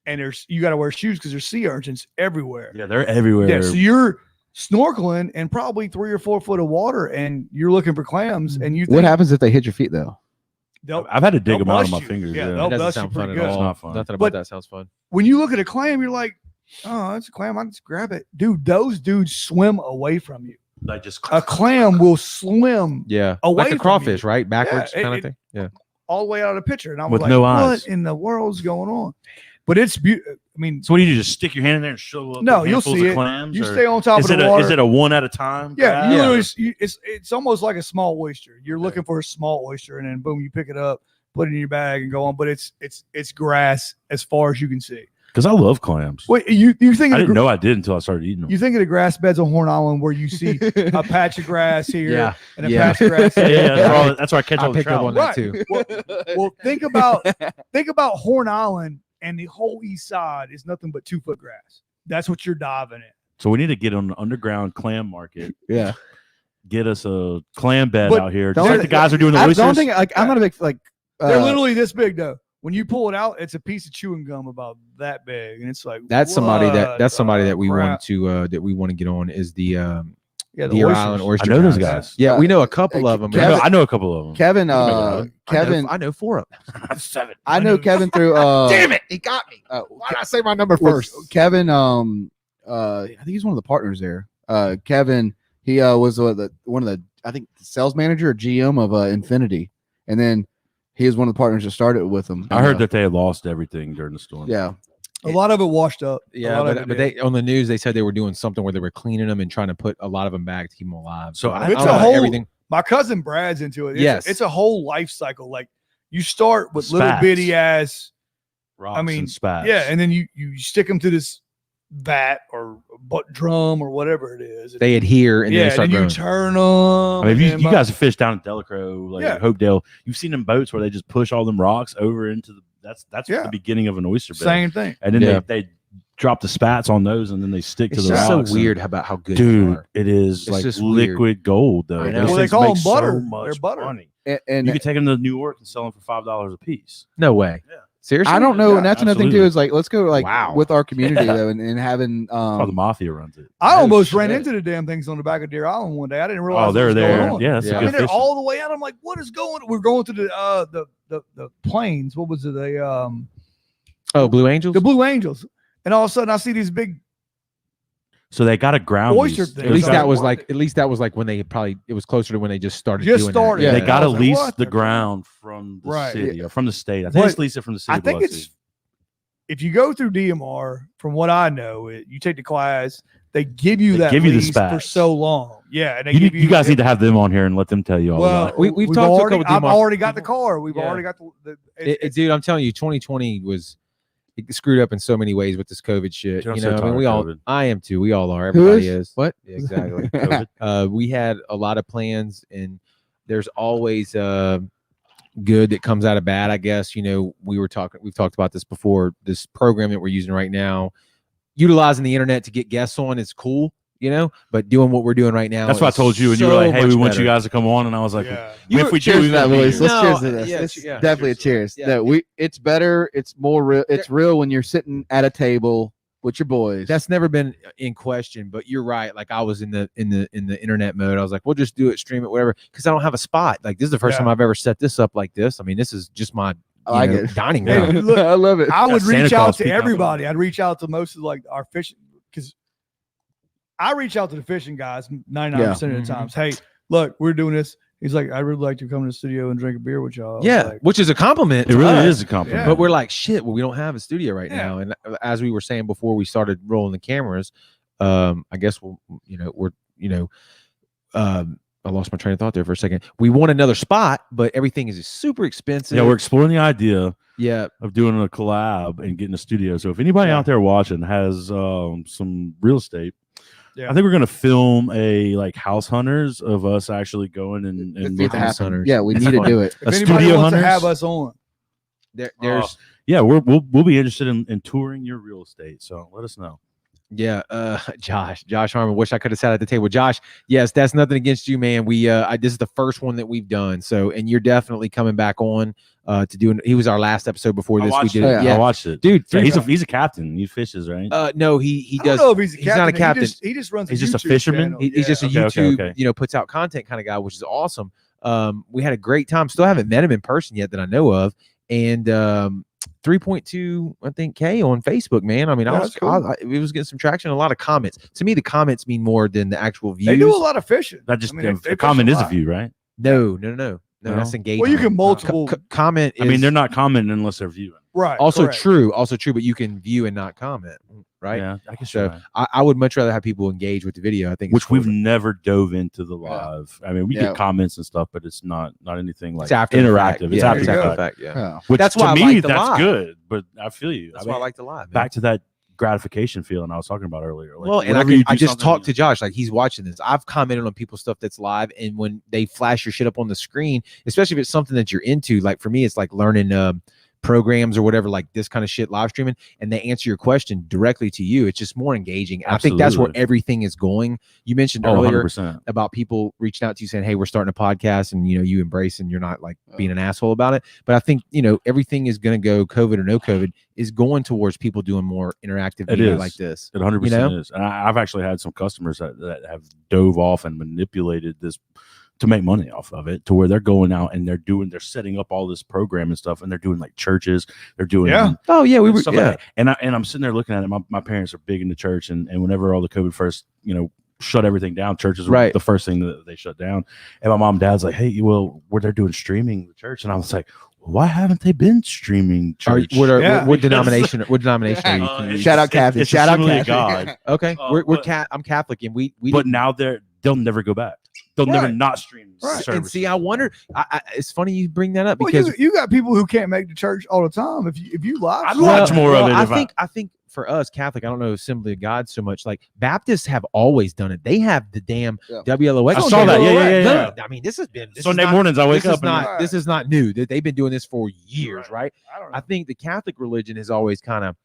and you got to wear shoes because there's sea urchins everywhere. Yeah, they're everywhere. Yeah, so you're snorkeling in probably 3 or 4 foot of water, and you're looking for clams, and you think What happens if they hit your feet though? I've had to dig they'll them out of bust my you. fingers. Yeah, Yeah, they'll That doesn't bust you sound pretty fun good. at It's all. not fun. Nothing about But- that sounds fun. When you look at a clam, you're like, oh, it's a clam. I just grab it. Dude, those dudes swim away from you. Like just A clam will swim Yeah, away like a from crawfish, you. right? Backwards Yeah, kind it- of thing. Yeah. all the way out of the picture. And I was With like, no what eyes. in the world's going on? but it's beautiful. I mean, So what do you do? Just stick your hand in there and show up? No, with you'll handfuls see of it. clams, you or stay on top is of it the water. is it a one at a time? Yeah, grab? you literally, it's almost like a small oyster. You're looking for a small oyster, and then boom, you pick it up, put it in your bag, and go on. But it's grass as far as you can see. Because I love clams. Wait, you think I of didn't know I did until I started eating them. You think of the grass beds on Horn Island where you see a patch of grass here Yeah. and a patch of grass here. yeah. That's where I catch I all the picked up trout. on that Right. too. Well, think about Horn Island, and the whole east side is nothing but 2 foot grass. That's what you're diving in. So we need to get on the underground clam market. Yeah. Get us a clam bed But out here. don't Just like think- the guys are doing the I oysters. don't think I'm not a big like. They're literally this big though. When you pull it out, it's a piece of chewing gum about that big, and it's like That's somebody what that we crap? want to get on is the Yeah, the Deer oysters. Island I oyster. know those guys. guys. Yeah, we know a couple of them. Kevin- I know a couple of them. Kevin. Kevin, I know 4 of them. 7. I know Kevin through. Damn it, he got me. Why did I say my number first? Kevin. I think he's one of the partners there. Kevin. He was one of the I think sales manager or GM of Infinity, and then he was one of the partners that started with them. I heard that they had lost everything during the storm. Yeah. A lot of it washed up. A Yeah, lot of but it they did. on the news they said they were doing something where they were cleaning them and trying to put a lot of them back to keep them alive. So I it's don't a know whole- everything. My cousin Brad's into it. Yes. It's a whole life cycle. Like you start with little Spats. bitty ass, Rocks I mean, and spats. yeah, and then you stick them to this vat or butt drum or whatever it is. They adhere and yeah, then they start and you growing. turn them. I mean, if you guys have fished down at Delacroix, like Yeah. Hopedale, you've seen them boats where they just push all them rocks over into the. That's Yeah. the beginning of an oyster bed. same thing. And then Yeah. they drop the spats on those, and then they stick to It's the just rocks. so weird about how good they Dude, are. it is It's like just weird. liquid gold, though. I know. Those Well, they things call make them butter. So They're much butter. money. And You could take them to New York and sell them for $5 a piece. No way. Yeah. Seriously? I don't know, Yeah, and that's another thing too. absolutely. Is like let's go like Wow. with our community though, and having That's how the mafia runs it. I Oh, almost ran shit. into the damn things on the back of Deer Island one day. I didn't realize Oh, what they're was there. going on. Yeah, that's Yeah. a I good mean, they're fishing. all the way out. I'm like, what is going? We're going to the plains. What was it? Oh, Blue Angels? The Blue Angels. And all of a sudden, I see these big. So they got a ground Oyster lease. thing. At least Those that are was worth like when they probably it was closer to when they just started Just doing started. that. Yeah. They got to I was like, lease what the the- ground from the Right. city or from the state. I think But it's leased it from the city. I think Biloxi. it's if you go through DMR, from what I know, you take the class. They give you They that give you the lease for spats. so long. Yeah, and they You, give you guys need to have them on here and let them tell you all Well, about it. We've talked to a already, couple I've DMR already got the car. We've Yeah. already got the Dude, I'm telling you, 2020 was it screwed up in so many ways with this COVID shit. Dude, I'm You so know, I mean, tired we of all, COVID. I am too. We all are. Who Everybody is? is. What? Yeah, exactly. COVID. We had a lot of plans, and there's always good that comes out of bad. I guess we've talked about this before. This program that we're using right now, utilizing the internet to get guests on is cool. But doing what we're doing right now. That's what I is told you, and you were so like, "Hey, we much want better. you guys to come on," and I was like, yeah. "If we cheers do, to that, we're gonna be Luis. here." Let's No, cheers to this. yeah, It's yeah. definitely a cheers. Yeah. That it's better. It's more real. It's real when you're sitting at a table with your boys. That's never been in question, but you're right. Like I was in the internet mode. I was like, we'll just do it, stream it, whatever. Because I don't have a spot. Like this is the first Yeah. time I've ever set this up like this. I mean, this is just my I like it. dining Hey, room. look, I love it. I would Santa reach Claus out to peeking out the everybody. window. I'd reach out to most of like our fishing because I reach out to the fishing guys 99% of the times. Hey, look, we're doing this. He's like, I'd really like to come to the studio and drink a beer with y'all. I was Yeah, like, which is a compliment. It to really us. is a compliment. Yeah. But we're like, shit. Well, we don't have a studio right Yeah. now. And as we were saying before we started rolling the cameras, I guess I lost my train of thought there for a second. We want another spot, but everything is super expensive. Yeah, we're exploring the idea yeah. of doing a collab and getting a studio. So if anybody out there watching has some real estate, Yeah. I think we're gonna film a like house hunters of us actually going and It needs to looking. house happen. hunters. Yeah, we That's need to fun. do it. if a anybody studio wants to hunters? have us on, There's Yeah, we'll be interested in touring your real estate. So let us know. Yeah, Josh Harmon. Wish I could have sat at the table. Josh, yes, that's nothing against you, man. This is the first one that we've done. So, and you're definitely coming back on to doing. He was our last episode before this. We did, it. yeah, I watched it. dude. Yeah, he's a captain. He fishes, right? No, he I does. don't know if he's a captain. not a captain. He just runs. He's a just a YouTube fisherman? channel. He's just a Okay, okay, YouTube, okay. puts out content kind of guy, which is awesome. We had a great time. Still haven't met him in person yet that I know of, and 3.2 I think K on Facebook, man. I mean, Yeah, that's cool. it was getting some traction, a lot of comments. To me, the comments mean more than the actual views. They do a lot of fishing. That just I mean, they a comment fish is a lot. view, right? No, No? that's engagement. Well, you can multiple. Comment. I mean, is- they're not commenting unless they're viewing. Right. Also correct. true, but you can view and not comment, right? Yeah, I guess So you're right. I would much rather have people engage with the video. I think, Which it's cool. we've never dove into the Yeah. live. I mean, we Yeah. get comments and stuff, but it's not anything like It's after the fact. interactive. It's Yeah, after it's the after fact. the fact. Yeah, Yeah. Which That's to why I me, like the that's live. good. But I feel you. that's I why I mean, like the live. Man. back to that gratification feeling I was talking about earlier. Like, Well, and whenever you I do just something, talked to Josh, like he's watching this. I've commented on people's stuff that's live, and when they flash your shit up on the screen, especially if it's something that you're into, like for me, it's like learning programs or whatever, like this kind of shit, live streaming, and they answer your question directly to you. It's just more engaging. I think that's where Absolutely. everything is going. You mentioned Oh, earlier 100%. about people reaching out to you saying, hey, we're starting a podcast, and you embrace and you're not like being an asshole about it. But I think everything is going to go, COVID or no COVID, is going towards people doing more interactive It media is. like this. It 100% is. And I've actually had some customers that have dove off and manipulated this to make money off of it, to where they're going out and they're setting up all this program and stuff, and they're doing like churches, they're doing Oh yeah, we were stuff like that. And I'm sitting there looking at it. My parents are big into church, and whenever all the COVID first, shut everything down, churches were Right. the first thing that they shut down. And my mom and dad's like, hey, well, where they're doing streaming the church, and I was like, why haven't they been streaming church? What denomination? What denomination are you? Can you Shout out Kathy. It's Shout out Assembly of Kathy. God. Okay, but- I'm Catholic, and we But didn't- now they'll never go back. They'll never Right. not stream. Right. and services. see, I wonder. It's funny you bring that up Well, because you got people who can't make the church all the time. If you live, I'd stream- watch more of it I if think for us Catholic, I don't know Assembly of God so much. Like Baptists have always done it. They have the damn Yeah. WLOX. I saw that. Yeah. I mean, this has been Sunday mornings, I wake up and not- This is not new. They've been doing this for years, right? I don't know. I think the Catholic religion has always kind of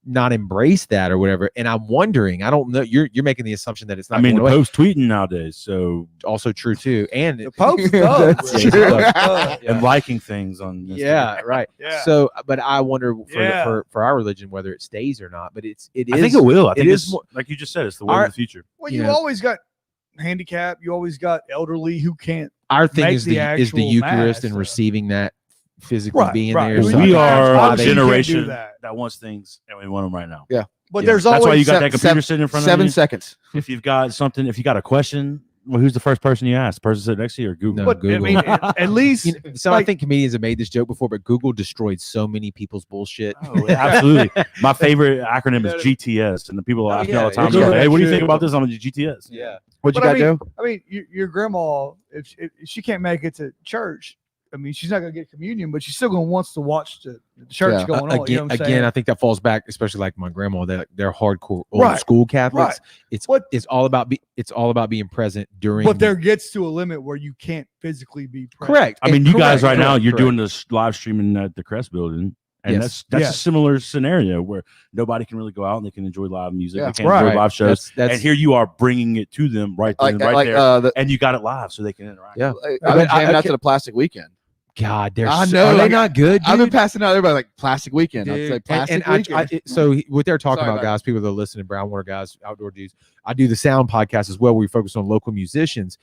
not embraced that or whatever. And I'm wondering, I don't know. You're making the assumption that it's not. I mean, the going away. Pope's tweeting nowadays, so Also true too. And the Pope's That's does. true. and liking things on Instagram. yeah, right. Yeah. So, but I wonder Yeah. for our religion whether it stays or not. But it is. I think it will. I think is it's more- like you just said, it's the way Our- of the future. Well, you you know. always got handicap. You always got elderly who can't. Our thing make is the the actual Eucharist mass, and so- receiving that physically being right. there. Well, So I We think that's are why a they- you can't do generation that. that wants things, and we want them right now. But Yeah. there's That's always why you got that seven- computer sitting in front of 7 you. seconds. If you've got something, if you got a question, well, who's the first person you ask? The person sitting next to you or Google? No, But I Google. mean, at least So I like- think comedians have made this joke before, but Google destroyed so many people's bullshit. Oh, absolutely. My favorite acronym is GTS, and the people ask me all the time, yeah. hey, what do you Shit. think about this? I'm a GTS. Yeah. What'd you But got, Joe? I mean, your grandma, if she can't make it to church, I mean, she's not gonna get communion, but she's still gonna wants to watch the church Yeah. going on. You know what I'm saying? Again, I think that falls back, especially like my grandma. They're hardcore old Right. school Catholics. Right. It's all about being present during. But there gets to a limit where you can't physically be present. correct. I mean, you guys right now, correct, you're correct. doing this live streaming at the Crest building. And Yes. that's Yes. a similar scenario where nobody can really go out and they can enjoy live music. Yeah. They can't Right. enjoy live shows. That's And here you are bringing it to them right then, right there. And you got it live so they can interact. Yeah. I've been I- jamming out okay. to the Plastic Weekend. God, they're I so, know, are they like, not good? I've been dude? passing out everybody like Plastic Weekend. I'd Dude. say Plastic And Weekend. so what they're talking Sorry about, about guys, people that are listening, Brownwater guys, outdoor dudes. I do the sound podcast as well, where we focus on local musicians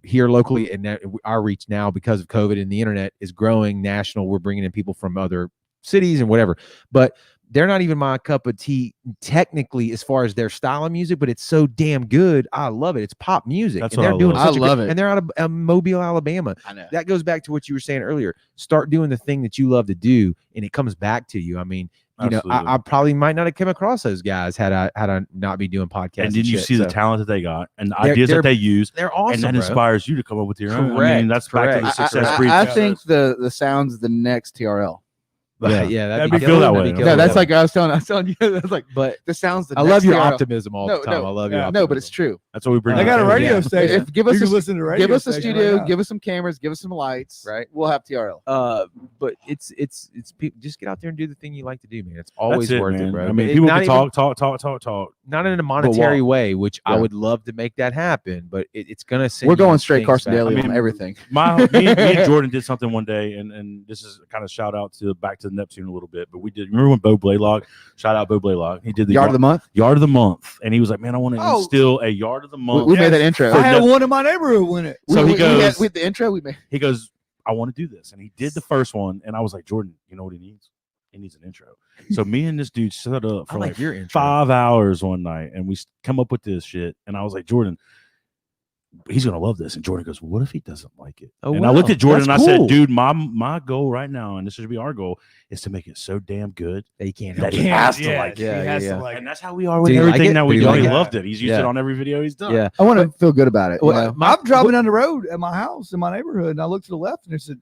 here locally, and that our reach now because of COVID and the internet is growing national. We're bringing in people from other cities and whatever, but they're not even my cup of tea technically as far as their style of music, but it's so damn good. I love it. It's pop music. That's and what they're I doing love. such I a love good, it. and they're out of Mobile, Alabama. I know. That goes back to what you were saying earlier. Start doing the thing that you love to do, and it comes back to you. I mean, Absolutely. I probably might not have come across those guys had I not be doing podcasts. And then you shit, see the so. talent that they got and the They're- ideas they're that they use. They're awesome, And that bro. inspires you to come up with your own. I mean, Correct, that's back to the correct. success breeds. I think the sound's the next TRL. Yeah, That'd be be I feel killer. that way. That'd be No, killer. No, that's Yeah. like I was telling you. That's like, But the sound's the I next love your TRL. optimism all No, the time. no, I love yeah. your No, but it's optimism. true. That's what we bring. They got a out. radio Yeah. station. Give us you a can listen to radio. Give us a station studio, right now. give us some cameras, give us some lights. Right. We'll have TRL. But it's people just get out there and do the thing you like to do, man. It's always That's it, worth man. it, bro. I mean, It- people not can even- talk. not in a monetary way, which I Yeah. would love to make that happen, but it's gonna send We're you going straight things Carson back. Daly I mean, on everything. Me and Jordan did something one day, and this is kind of shout out to back to the Neptune a little bit, but we did. Remember when Bo Blaylock? Shout out Bo Blaylock. He did the Yard of the month. Yard of the month, and he was like, "Man, I want to Oh. instill a Yard of the We, month." we made that intro. I had one in my neighborhood win it. So he we goes- had, with the intro we made. He goes, "I want to do this," and he did the first one, and I was like, "Jordan, you know what he needs? He needs an intro." So me and this dude set up I for like like your intro. 5 hours one night, and we come up with this shit. And I was like, "Jordan, he's gonna love this. And Jordan goes, what if he doesn't like it? Oh, and I looked wow. at Jordan That's and I cool. said, dude, my goal right now, and this should be our goal, is to make it so damn good That you can't that help he it. has to like it. He has yeah. to like And it. that's how we are with Did he like everything it? that we Did do. he He like it? loved it. He's used Yeah. it on every video he's done. Yeah. I want to feel good about it. you Well, know? I'm driving down the road at my house in my neighborhood, and I look to the left, and there's a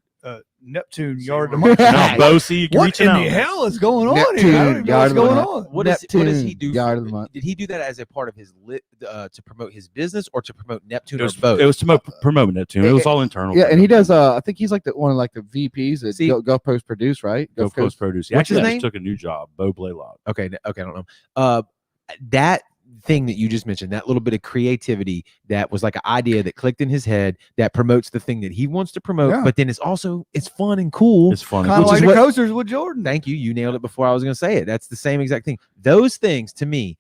Neptune yard of No, money. Bo, see, you can What reach in out. the hell is going on here? I don't Neptune even know yard what's of the going month. on. What does he do? Yard of the month. Did he do that as a part of his to promote his business or to promote Neptune It or was, both? it was to promote Neptune. It was all internal. Yeah, and he does. I think he's like one of like the VPs that See- Gulf Coast produce, right? Gulf Coast Produce. He What's his actually name? just took a new job, Bo Blaylock. Okay, I don't know. That thing that you just mentioned, that little bit of creativity that was like an idea that clicked in his head that promotes the thing that he wants to promote, Yeah. but then it's fun and cool. It's funny. Kind of Which like is the what- coasters with Jordan. Thank you. You nailed it before I was going to say it. That's the same exact thing. Those things to me,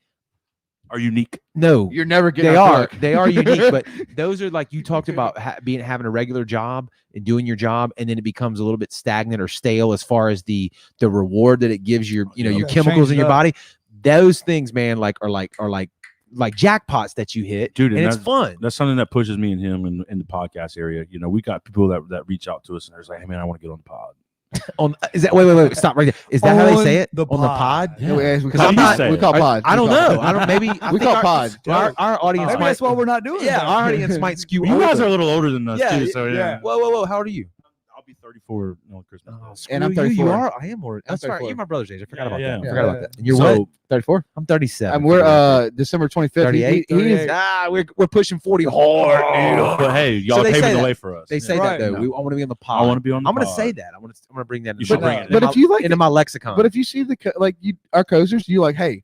Are unique. no, You're never getting. they off are work. they are unique, but those are like you talked about having a regular job and doing your job, and then it becomes a little bit stagnant or stale as far as the reward that it gives your your Yeah, chemicals change in it your up. body. Those things, man, are like jackpots that you hit, Dude, and and it's fun. That's something that pushes me and him in the podcast area. You know, we got people that reach out to us and they're like, hey man, I want to get on the pod. Is that wait, stop right there. Is that how they say it On the on the pod. pod? Yeah, we Because call I'm pod. not- We call pods. I don't We call know. pods. I don't. Maybe I We think call pods. Our audience Maybe might. that's why we're not doing Yeah, that. our audience might skew. You guys older. are a little older than us Yeah, too. So yeah. yeah. Whoa! How old are you? I'll be 34 on Christmas. Day. And I'm Screw you, 34. You are. I am more. I'm I'm sorry. 34. You're my brother's age. I forgot Yeah, about yeah. that. I Yeah. forgot about that. And you're So what? 34. I'm 37. And we're December 25th. 38. He is. We're pushing 40 hard. dude. But hey, y'all they are say paving the that. way for us. They say Right. that though. No. I want to be on the pod. I want to be on the I'm going to pod. say that. I'm going to bring that. You should bring it. But if you like into my lexicon. But if you see our coasters, you like, hey,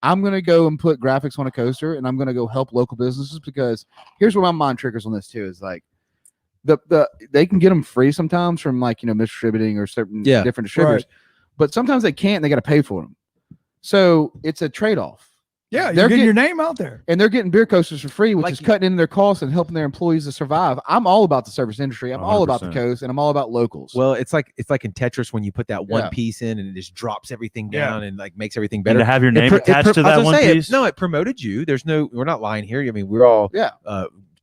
I'm gonna go and put graphics on a coaster, and I'm gonna go help local businesses because here's where my mind triggers on this too is like they can get them free sometimes from like distributing or certain different distributors, but sometimes they can't. And they got to pay for them, so it's a trade off. Yeah, They're you're getting your getting- name out there. And they're getting beer coasters for free, which Like is you- cutting into their costs and helping their employees to survive. I'm all about the service industry. I'm all about the 100%. coast, and I'm all about locals. well, it's like in Tetris when you put that one Yeah. piece in and it just drops everything Yeah. down and like makes everything And better. to have your name It attached to I was that gonna one say, piece. it promoted you. We're not lying here. I mean, we're all Yeah.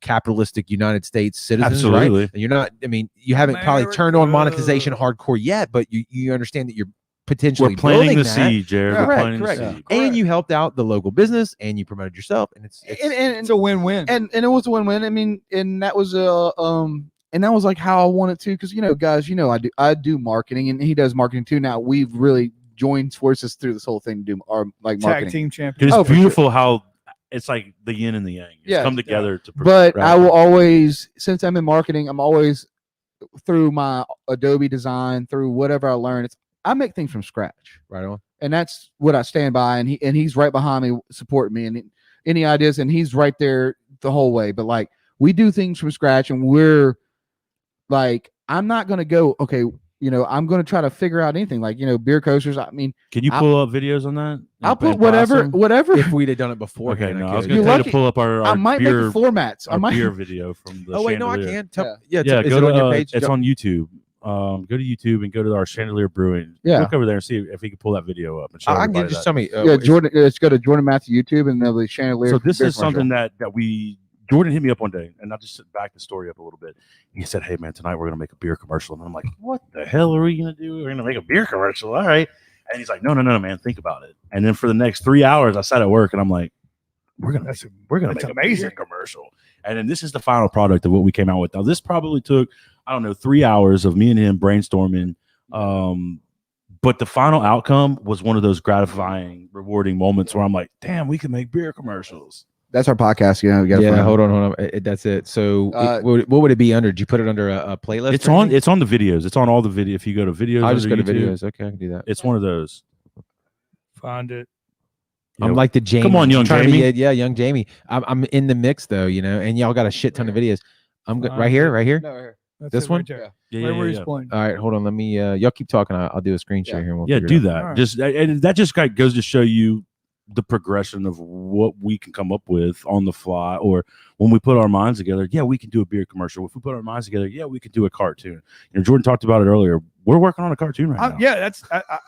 capitalistic United States citizens, Absolutely. right? And you're not. I mean, you haven't probably turned on monetization hardcore yet, but you understand that you're potentially We're planting building the that, seed, Jared. Yeah, We're correct, planting correct. the seed. and you helped out the local business and you promoted yourself, and it's It's a win-win. and it was a win-win. I mean, and that was and that was like how I wanted to, because guys, I do marketing, and he does marketing too. Now we've really joined forces through this whole thing to do our like Tag marketing. team champion. It's Oh, for sure. beautiful how it's like the yin and the yang. It's Yeah. come together to. But Right. I will always, since I'm in marketing, I'm always through my Adobe design, through whatever I learn. I make things from scratch, right on. and that's what I stand by. And he's right behind me, supporting me, and any ideas, and he's right there the whole way. But like we do things from scratch, and we're like, I'm not gonna go. Okay, I'm gonna try to figure out anything like beer coasters. I mean, Can you pull up videos on that? I'll put And post them? whatever. If we'd have done it before, Okay, no, I was You're going to tell you lucky. to pull up our I might beer, make the formats. I our might. beer video from the Oh wait, no, I Chandelier. can. Tell, Yeah. yeah, Yeah, is go it to on your page? it's on YouTube. Go to YouTube and go to our Chandelier Brewing. Yeah. Look over there and see if he can pull that video up and show I can everybody just that. tell me. Yeah, Jordan. Let's go to Jourdan and Mathew YouTube, and they'll be Chandelier. So this beer is commercial. something that Jordan hit me up one day, and I'll just back the story up a little bit. He said, "Hey man, tonight we're gonna make a beer commercial," and I'm like, "What the hell are we gonna do? We're gonna make a beer commercial, all right?" And he's like, "No, man, think about it." And then for the next 3 hours, I sat at work, and I'm like, "We're gonna make that's a amazing. beer commercial." And then this is the final product of what we came out with. Now this probably took 3 hours of me and him brainstorming. But the final outcome was one of those gratifying, rewarding moments where I'm like, "Damn, we can make beer commercials." That's our podcast. We gotta Yeah, find- hold on. That's it. So, what would it be under? Did you put it under a playlist? It's or on. anything? It's on the videos. It's on all the video. If you go to videos, I'll just go under to YouTube, videos. Okay, I can do that. It's one of those. Find it. Yeah. I'm like the Jamie. Come on, young trying to be- Jamie. yeah, young Jamie. I'm in the mix though, and y'all got a shit ton of videos. I'm right here, right here. No, right here. That's This it one? right there. Yeah, Right yeah, where yeah. he's pointing. All right, hold on. Let me. Y'all keep talking. I'll do a screen share Yeah. here. And we'll Yeah, figure do it out. that. All right. Just and that just goes to show you the progression of what we can come up with on the fly, or when we put our minds together. Yeah, we can do a beer commercial. If we put our minds together, yeah, we can do a cartoon. Jordan talked about it earlier. we're working on a cartoon right now. Yeah,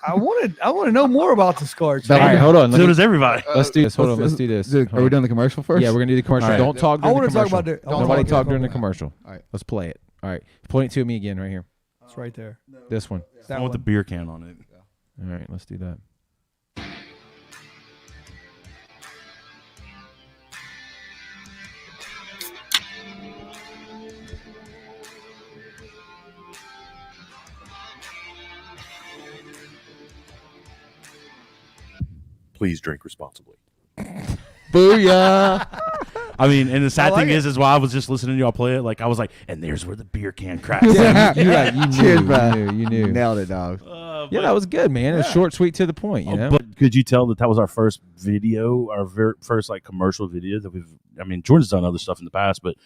I want to know more about this cartoon. All right, hold on. So does everybody. Let's do this. Hold on. Let's do this. Are we doing the commercial first? Yeah, we're gonna do the commercial. All right. Don't talk I during the want to talk commercial. about it. Nobody talk during the commercial. All right. Let's play it. All right. Point it to me again right here. It's right there. This one. The one with the beer can on it. All right, let's do that. Please drink responsibly. Booyah! I mean, and the sad like thing it. is while I was just listening to y'all play it, like I was like, and there's where the beer can cracks. You Cheers, bro. You knew. Nailed it, dog. Yeah, that was good, man. It was short, sweet, to the point. You know. But could you tell that was our first video, our first like commercial video that we've? I mean, Jordan's done other stuff in the past, but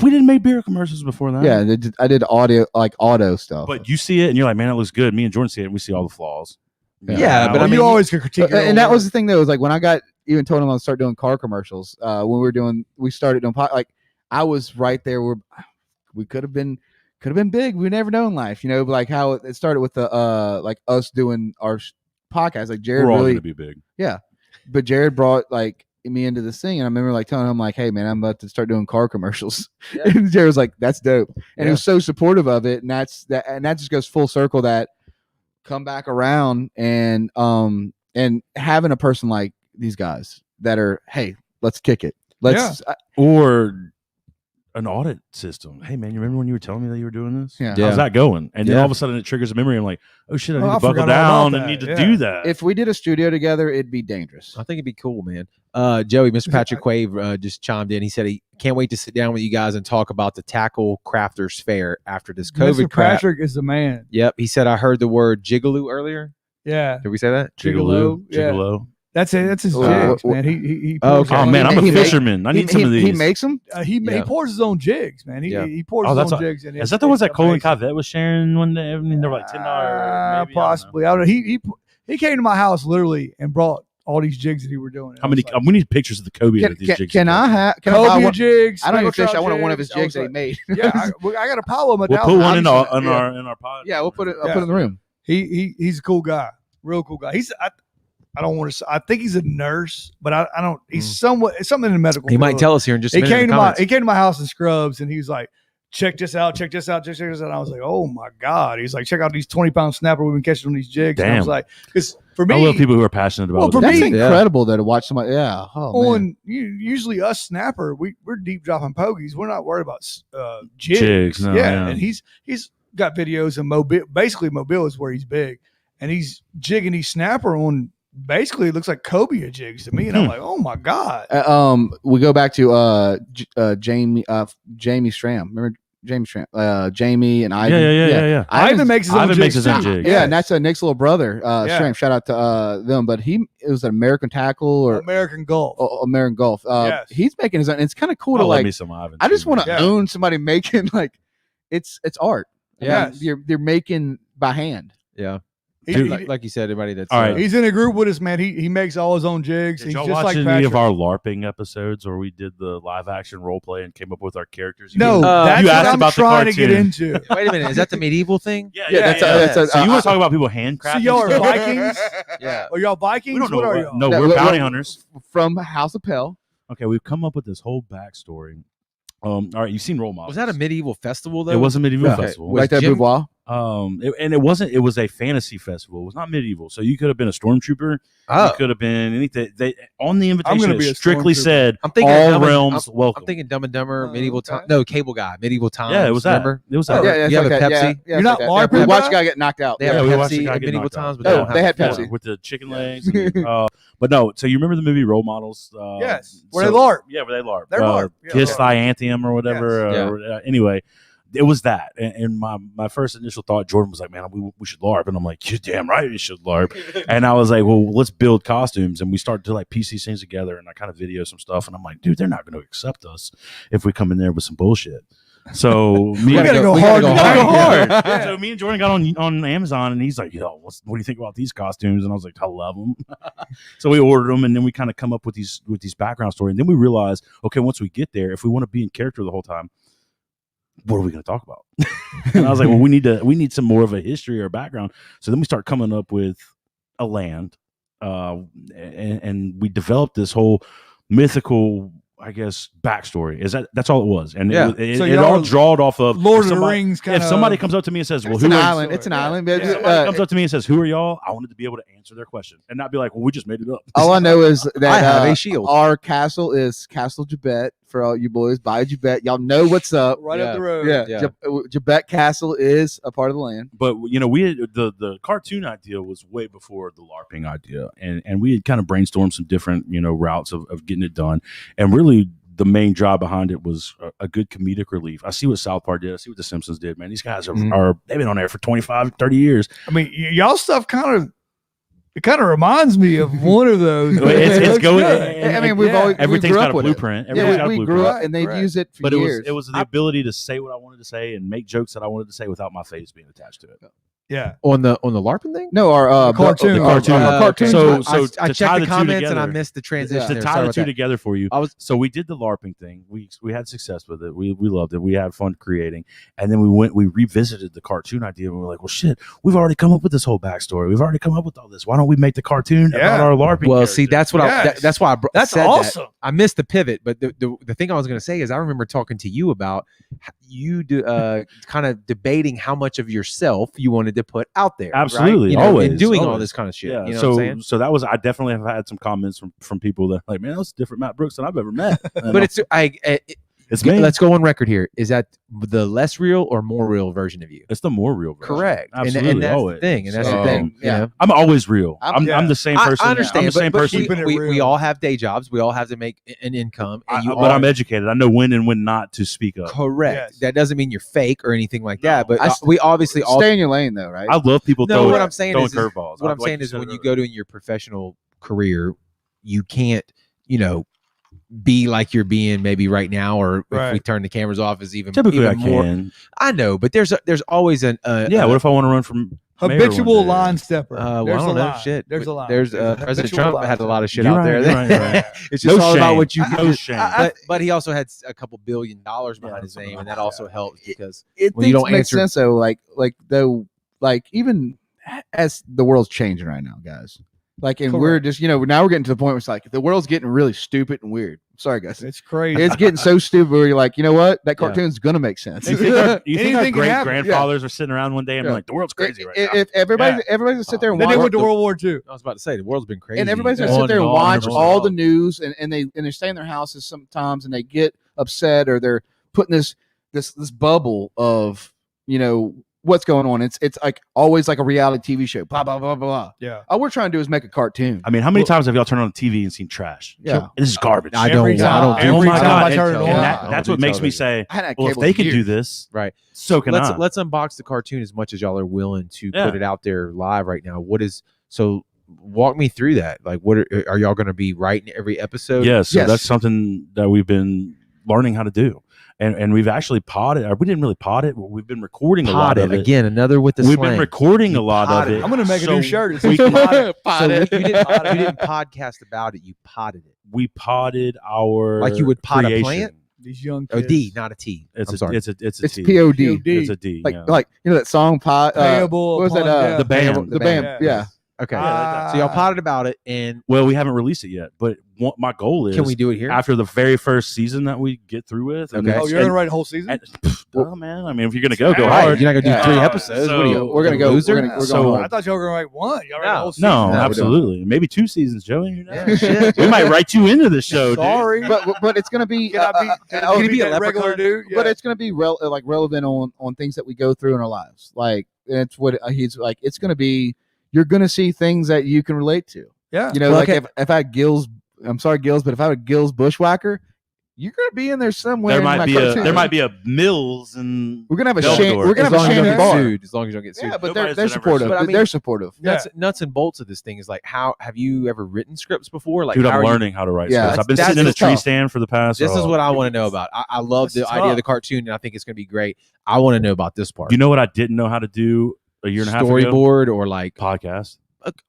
we didn't make beer commercials before that. Yeah, I did auto stuff. But you see it and you're like, man, that looks good. Me and Jordan see it and we see all the flaws. Yeah, but I mean, you always can critique. your and own that work. was the thing that was like when I got even told him to start doing car commercials. When we started doing like I was right there where we could have been big. We never know in life, but like how it started with the like us doing our podcast. Like Jared We're all really, going to be big. yeah, but Jared brought like me into this thing, and I remember like telling him like, hey man, I'm about to start doing car commercials. Yeah. And Jared was like, that's dope, and he Yeah. was so supportive of it, and that just goes full circle that come back around and having a person like these guys that are, hey, let's kick it. Let's Or an audit system. Hey man, you remember when you were telling me that you were doing this? Yeah. How's that going? And then Yeah. all of a sudden it triggers a memory. I'm like, oh shit, I need Oh, I to buckle forgot all down about and need to that. do that. if we did a studio together, it'd be dangerous. I think it'd be cool, man. Joey, Mr. Patrick Quave just chimed in. He said he can't wait to sit down with you guys and talk about the Tackle Crafters Fair after this COVID Mr. crap. Patrick is the man. Yep. He said I heard the word jigaloo earlier. Yeah, Did we say that? Gigolo, yeah. Gigolo. that's it. That's his Oh, jigs, man. He Oh, pours okay. Oh his man, own- I'm a He make- fisherman. I need some he, of these. He makes them. he Yeah. pours his own jigs, man. Yeah. He pours Oh, his that's own a- jigs. And Is that the ones that it's Colin amazing. Cavett was sharing one day? I mean, they're like $10. Possibly. I don't know. He came to my house literally and brought all these jigs that he were doing. How many? We need pictures of the Kobe that these jigs. Can I have? Can I buy Kobe one? jigs? I don't even speckled fish. I trout want one of his jigs. I jigs was that he like, made. Yeah, I got a pile of them. We'll at put the one in house. our Yeah. in our pod. Yeah, we'll put it. I'll Yeah. put it in the room. He's a cool guy, real cool guy. I don't want to. I think he's a nurse, but I don't. He's somewhat something in the medical. He might field. tell us here in just a He minute. in came the to comments. he came to my house in Scrubs, and he was like, "Check this out, check this out, check this out." And I was like, "Oh my god!" He's like, "Check out these 20-pound snapper we've been catching on these jigs." And I was Damn. like, "Because for me, I love people who are passionate about Well, it. for That's me- incredible though to watch somebody. Yeah. Oh man. usually us snapper, we're deep dropping pogies. We're not worried about jigs. Jigs, no, yeah. And he's got videos in Mobile. Basically, Mobile is where he's big, and he's jigging these snapper on. Basically, it looks like cobia jigs to me, and I'm like, oh my god. We go back to Jamie Stram. Remember Jamie Stram? Jamie and Ivan. Yeah. Ivan makes his own Ivan makes jigs. his own too. jigs. Yeah, and that's Nick's little brother, Yeah. Stram. Shout out to them. But it was an American Tackle or American Golf. American Golf. Yes. He's making his own. It's kind of cool to I love like. me some Ivan. I just too, want to man. Yeah. own somebody making like it's art. Yeah. You're making by hand. Yeah. He- Dude, he- Like you said, everybody that's All right. he's in a group with us, man. He makes all his own jigs. Did He's y'all just watch like any Patrick. of our LARPing episodes where we did the live action role play and came up with our characters? No, Uh, that's you what asked I'm about the trying to get cartoon. into. Wait a minute. Is that the medieval thing? Yeah, Yeah, that's a- So you want to talk about people handcrafting? So y'all are stuff? Vikings? Yeah. Are y'all Vikings? We don't know. What are y'all? No, Yeah, we're what- bounty what- hunters. From House of Pell. Okay, we've come up with this whole backstory. All right, you've seen role models. Was that a medieval festival though? It was a medieval Yeah. festival. Was Like that Jim- Bouvois. And it wasn't. It was a fantasy festival. It was not medieval. So you could have been a stormtrooper. Oh. You could have been anything. They on the invitation gonna it be a strictly stormtrooper. said I'm thinking all Dumb and- realms welcome. I'm thinking Dumb and Dumber, Oh, medieval okay. time. No, Cable Guy, medieval times. Yeah, it was that. Remember? It was Oh, that. Yeah, You have it's a like that. Pepsi? Yeah, You're it's not like that. LARPing We watched about a guy get knocked out. They have Yeah, a we watched the Pepsi guy at get medieval knocked out. times. But Oh, don't have they had Pepsi. Pepsi. With the chicken legs. But no. So you remember the movie Role Models? Yes, where they LARP. Yeah, where they LARP. They're LARP. Yeah, Kiss LARP. Thy Anthem or whatever. Yes. Anyway, it was that. And my first initial thought, Jordan was like, man, we should LARP. And I'm like, you're damn right you should LARP. And I was like, well, let's build costumes. And we started to like piece these things together and I kind of video some stuff. And I'm like, dude, they're not going to accept us if we come in there with some bullshit. So me We gotta go hard. We We gotta gotta go hard. Yeah. So me and Jordan got on Amazon, and he's like, "Yo, what do you think about these costumes?" And I was like, "I love them." So we ordered them, and then we kind of come up with these background stories. And then we realized, okay, once we get there, if we want to be in character the whole time, what are we going to talk about? And I was like, well, we need some more of a history or background. So then we start coming up with a land, and we developed this whole mythical, I guess, backstory. That's all it was, and Yeah. it all drawed off of Lord of the Rings. If somebody comes up to me and says, "Well, It's who an are island. It's an island. But, if somebody comes up to me and says, "Who are y'all?" I wanted to be able to answer their question and not be like, "Well, we just made it up." all I know is that I have a shield. our castle is Castle Jabet for all you boys. By Jabet, y'all know what's up. right Yeah. up the road. Yeah, Yeah. Jabet Castle is a part of the land. But we had the cartoon idea was way before the LARPing idea, and we had kind of brainstormed some different routes of getting it done, and really the main job behind it was a good comedic relief. I see what South Park did. I see what The Simpsons did. Man, these guys are they've been on there for 25, 30 years. I mean, y'all stuff kind of reminds me of one of those. It's going. good. I mean, we've always everything's grew got up a with it. blueprint. Yeah, Everything's got a we blueprint. grew up and they've Right. used it for But years. it was the ability to say what I wanted to say and make jokes that I wanted to say without my face being attached to it. Yeah. On the LARPing thing. No, our cartoon. the cartoon. our cartoon. So I to tie checked the the two comments and I together- missed the transition. To there. tie Sorry the about two that. together for you. So we did the LARPing thing. We had success with it. We loved it. We had fun creating. And then we revisited the cartoon idea and we were like, well, shit, we've already come up with this whole backstory. We've already come up with all this. Why don't we make the cartoon about our LARPing? Well, see, characters? that's what Yes. that's why That's said awesome. that. I missed the pivot, but the thing I was going to say is I remember talking to you about you kind of debating how much of yourself you wanted to put out there. Absolutely, right? You know, always, and doing all always. this kind of shit. Yeah. You know so what I'm saying? so that was I definitely have had some comments from people that like, man, that's a different Matt Brooks than I've ever met. And But it's it's me. let's go on record here. Is that the less real or more real version of you? It's the more real version. Correct. Absolutely. And that's always. the thing. And that's So, the thing. yeah. You know? I'm always real. I'm yeah. the same I person. understand. I'm the same but person. keeping it we real. all have day jobs. We all have to make an income. And But I'm educated. I know when and when not to speak up. correct. Yes. That doesn't mean you're fake or anything like that. No. But we obviously all Stay in your lane, though, right? I love people No, throwing, what I'm saying throwing is curveballs. what I'm Like saying you is said when you earlier. go to in your professional career, you can't, be like you're being maybe right now, or if Right. we turn the cameras off, is even Typically, I even more. can. I know, but there's always an Yeah. What if I want to run from mayor Habitual one day? line stepper. well, There's I don't a know line. shit. There's but a line. There's There's a President habitual Trump line had a lot of shit You're out right, there. you're right, you're right. It's just No all about shame. what you No do. shame. But he also had a couple $1 billion behind his something name, like and that that. also helps because It when you don't makes answer- sense though. Like even as the world's changing right now, guys. Like, and we're Correct. just now we're getting to the point where it's like the world's getting really stupid and weird. Sorry, guys. It's crazy. It's getting so stupid where you're like, you know what? That Yeah. cartoon's gonna make sense. You think our Anything can great happen. grandfathers are sitting around one day and be Yeah. like, the world's crazy right now. If everybody gonna sit there and Then watch, they went to World War II. I was about to say the world's been crazy, and everybody's gonna on sit there and on watch on. all the news, and they stay in their houses sometimes, and they get upset, or they're putting this bubble of what's going on. It's like always like a reality TV show. Blah blah blah blah blah. Yeah. All we're trying to do is make a cartoon. I mean, how many times have y'all turned on the TV and seen trash? Yeah. This is garbage. I don't. Every I don't. time. do Every my time God. I turn it And on. And I that's don't what do makes me television. say, I hadn't had well, if cable they in can do years. this, Right. so can I. Let's unbox the cartoon as much as y'all are willing to Yeah. put it out there live right now. So walk me through that. Like, what are y'all going to be writing every episode? Yeah, so Yes. that's something that we've been learning how to do. And we've actually podded, or we didn't really pod it, but we've been recording a lot Potted of it. again. Another with the We've slang. been recording You a lot of potted it. it. I'm gonna make a So new shirt. It we says potted- So you didn't podcast about it. You potted it we potted our like you would pot creation. a plant. These young Oh, kids. D, not a T. It's I'm a sorry. it's a It's T. POD. It's a D. Like yeah. that song pot. Payable What was that? upon death. The band. The band. Yeah. Yeah. Okay. Ah. So y'all potted about it, and Well, we haven't released it yet, but my goal is can we do it here? after the very first season that we get through with. and Okay. Oh, it's- you're gonna write a whole season? oh man, I mean, if you're gonna go All All right, hard. you're not gonna do Yeah. 3 episodes. So what are you? we're gonna go. loser? We're going So- hard. I thought y'all were gonna write one. Y'all write a No. whole season. No, we don't. absolutely. Maybe 2 seasons, Joey. You know? Yeah, shit. We might write you into the show. Sorry. but it's gonna be. Can I be, can oh, I be be a that regular leprechaun? dude? But it's going to be relevant on things that we go through in our lives. Like it's what he's like. It's going to be. You're going to see things that you can relate to. yeah. Well, okay. if I had Gil's, I'm sorry, Gil's, but if I had Gil's Bushwhacker, you're going to be in there somewhere. There in my might be cartoon. a Mills and We're going to have a Dumbledore. Shane. We're going As to have long a as you don't Shannon get bar. sued. As long as you don't get sued. Yeah, but Nobody's they're been ever supportive. sued. But I mean- They're supportive. Nuts and bolts of this thing is like, how have you ever written scripts before? Like, dude, how I'm are you- learning how to write Yeah, scripts. I've been that's sitting in a tree tough. stand for the past. This is what I want to know about. I love That's the idea of tough. the cartoon, and I think it's going to be great. I want to know about this part. You know what I didn't know how to do a year and a half ago? Storyboard or like Podcast.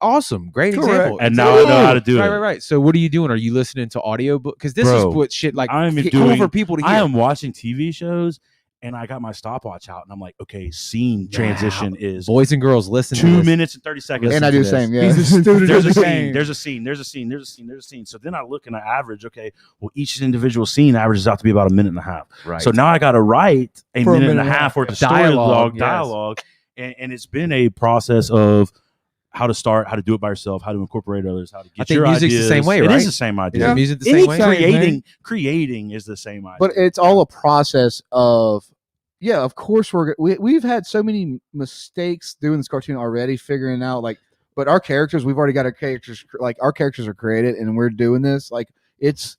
awesome, great Correct. example. And now I know how to do right, it. right. So what are you doing? Are you listening to audio book? Because this Bro, is what shit like I'm cool doing. for people to hear. I am watching TV shows and I got my stopwatch out, and I'm like, okay, scene transition is Boys and girls, listen. to 2 this. minutes and 30 seconds. And I do the same. Yeah. He's a student There's of a the scene. game. There's a scene. There's a scene. There's a scene. There's a scene. So then I look and I average. Okay, well, each individual scene averages out to be about a minute and a half. Right. So now I got to write a For minute and a half worth of Dialogue, dialogue, and it's been a process of how to start, how to do it by yourself, how to incorporate others, how to get I think your music's the ideas. same way, It right? is the same Is idea. the music the Any same way? creating is the same idea. But it's all a process of, yeah, of course we've had so many mistakes doing this cartoon already, figuring out like, but our characters, we've already got our characters, like our characters are created, and we're doing this like it's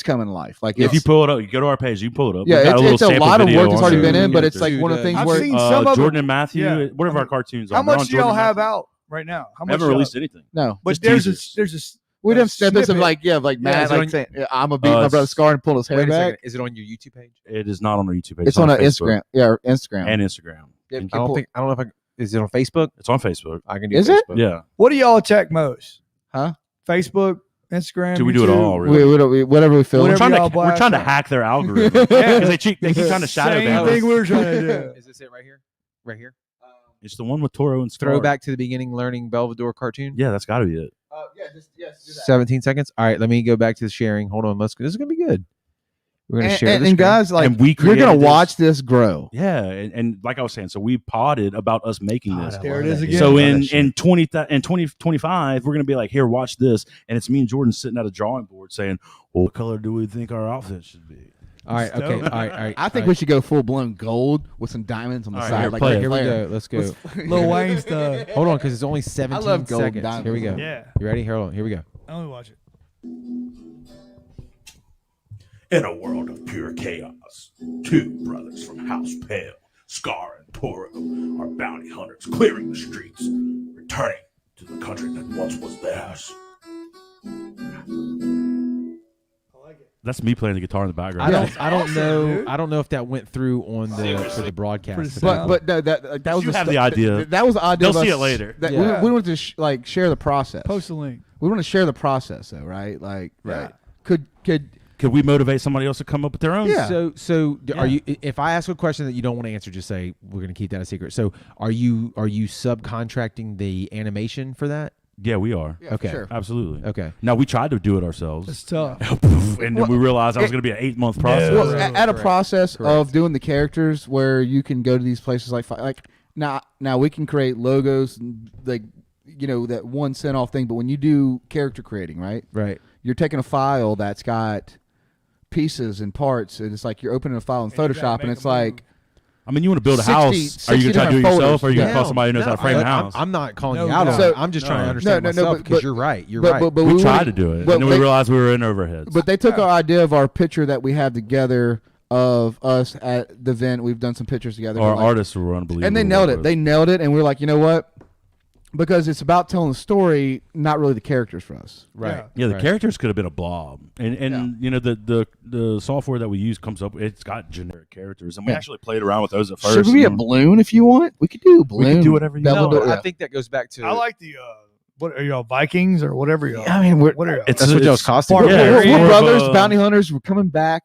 coming to life. Like if you pull it up, you go to our page, you pull it up. yeah, We've got it's a sample lot of video work that's on already there. been in, but it's Dude, like one of the things I've where seen some of Jourdan them. and Mathew, Yeah. one of our cartoons. How on. They're on much do y'all Jourdan and have Mathew. out right now? How much? Haven't y'all- released anything. no. But Just there's teasers. We'd have snippets of snippet. like, yeah, like Matt is it like on- saying, yeah, I'm a beat my brother's scar and pull his hair Wait a back. second. Is it on your YouTube page? It is not on our YouTube page. It's on our Facebook Instagram. Yeah, our Instagram. and Instagram. Yeah, And I don't know if is it on Facebook? it's on Facebook. I can do Is it? Facebook. Yeah. What do y'all attack most? Huh? Facebook, Instagram. Do we do it YouTube? all? Really? whatever we feel. Whatever We're y'all trying to blast hack their algorithm. Yeah. Because they keep trying to shadow Same ban thing us. we're trying to do. Is this it right here? Right here. It's the one with Toro and Scar. Throwback to the beginning, learning Belvedere cartoon. Yeah, that's got to be it. Yes, do that. 17 seconds. All right, let me go back to the sharing. Hold on. This is gonna be good. We're gonna share And this. guys, like, And we you're gonna created this. watch this grow. Yeah, and like I was saying, so we potted about us making this. There it is again. So Love in that shit. in 2025, we're gonna be like, here, watch this, and it's me and Jordan sitting at a drawing board saying, well, what color do we think our outfit should be? All right, okay, all right, all right. I think we should go full blown gold with some diamonds on the All right, side. here, like play Ric it. Here we Flair. go. Let's go. Lil Wayne stuff. Hold on, because it's only 17 love gold seconds. diamonds. Here we go. Yeah. You ready? Hold on. Here we go. I only watch it. In a world of pure chaos, two brothers from House Pale, Scar and Toro, are bounty hunters clearing the streets, returning to the country that once was theirs. That's me playing the guitar in the background. I don't awesome, know. dude. I don't know if that went through on the for the broadcast. Pretty But no, that was You the have stu- the idea. That was the idea. They'll of see us- it later. That Yeah. we wanted to like share the process. Post the link. We want to share the process, though, right? Like, Right. Could Could we motivate somebody else to come up with their own? Yeah. Are you? If I ask a question that you don't want to answer, just say we're going to keep that a secret. So are you subcontracting the animation for that? Yeah, we are. Yeah, Okay. sure. Absolutely. Okay. Now we tried to do it ourselves, It's tough. and then we realized that was going to be an 8-month process. Well, Correct. at a process Correct. of doing the characters where you can go to these places like now we can create logos and like that 1 cent off thing, but when you do character creating, right, Right. you're taking a file that's got pieces and parts, and it's like you're opening a file in And you gotta Photoshop, and make it's them like I mean, you want to build a 60 house? Are you 60 going to try to do it different yourself, or are you going to folders. call somebody who knows how to frame a house? I'm not calling No you out on doubt. it. I'm just trying to No. understand No, myself but- because you're right. You're but- right. but we we tried wanted- to do it, but and then we they- realized we were in overheads. But they took our idea of our picture that we have together of us at the event. We've done some pictures together. our like- artists were unbelievable. and they nailed it. They nailed it, and we were like, you know what? Because it's about telling the story, not really the characters for us. right. Yeah, the right. characters could have been a blob, and the software that we use comes up. It's got generic characters, and we Yeah. actually played around with those at first. Should we be a and balloon if you want? We could do a balloon. do whatever you No, want. but Yeah. I think that goes back to. I like the what are y'all Vikings or whatever y'all? I mean, what are y'all? It's That's what y'all's it's costume. We're, Yeah, we're- it's we're more of brothers, a- bounty hunters. We're coming back.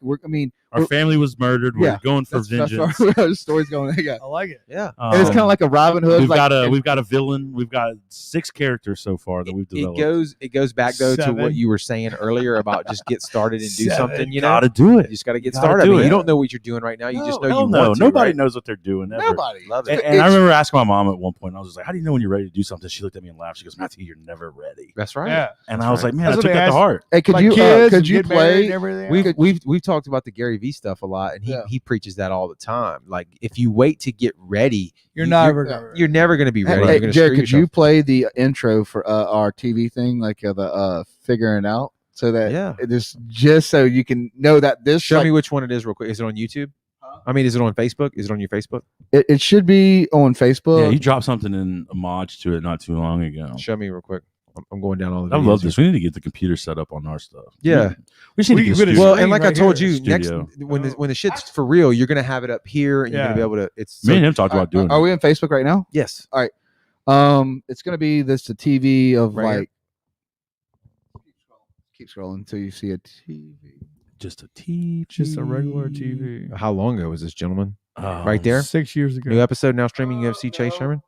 Our family was murdered. We're Yeah, going for that's vengeance. where the story's going. Yeah. I like it. Yeah. And it's kind of like a Robin Hood. we've like, got a villain. We've got 6 characters so far that we've developed. It goes back though to 7. what you were saying earlier about just get started and do 7. something. You know, Gotta do you it. just got to get Gotta started. I do mean, it. you don't know what you're doing right now. You just know Hell you no. want to. Nobody right? knows what they're doing. Ever. nobody. Love And, it. and I remember asking my mom at one point. I was just like, "How do you know when you're ready to do something?" She looked at me and laughed. She goes, "Mathew, you're never ready." That's right. Yeah. And That's I was right. like, "Man, That's I what took they that to asked- heart." Hey, could Like you kids could and you get married play? and everything We've else. we've talked about the Gary Vee stuff a lot, and Yeah. he preaches that all the time. Like if you wait to get ready, You're you- never you're never going to be ready. Hey, You're going to Jared, screw could you yourself. play the intro for our TV thing, like the figuring it out, so that Yeah. it is just so you can know that this Show like, me which one it is real quick. Is it on YouTube? I mean, is it on Facebook? Is it on your Facebook? it should be on Facebook. Yeah, you dropped something in a mod to it not too long ago. Show me real quick. I'm going down all the I videos love here. this. We need to get the computer set up on our stuff. Yeah. we just need to We get a could- studio. Well, Screen and like I right told here. you, Studio. when the shit's for real, you're gonna have it up here, and you're Yeah. gonna be able to. It's Me and him talked about doing Are it. we on Facebook right now? yes. It's gonna be the TV of Right here. like. Keep scrolling until you see a TV. Just a TV. Just a regular TV. How long ago was this, gentlemen? Right there. 6 years ago. New episode now streaming UFC Chase Sherman.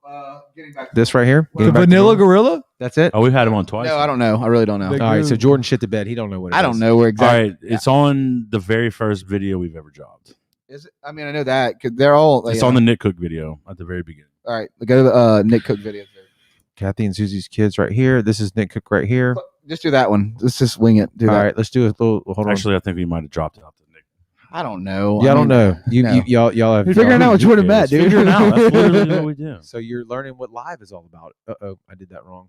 This right here. The Getting back to Vanilla normal. Gorilla? That's it. Oh, we've had him on twice. No, I don't know. I really don't know. Big All right, so dude. Jordan shit the bed. He don't know what it I is. don't know where All exactly. right, it's on the very first video we've ever dropped. Is it? I mean, I know that because they're all. It's on the Nick Cook video at the very beginning. All right, go to the Nick Cook video. Kathy and Susie's kids right here. This is Nick Cook right here. Just do that one. Let's just wing it. Do All that. right, let's do a little. Hold on. Actually, I think we might have dropped it out to Nick. I don't know. Yeah, I don't know. no. Y'all have Figuring out what Jordan met, dude. Figuring out. That's literally what we do. So you're learning what live is all about. I did that wrong.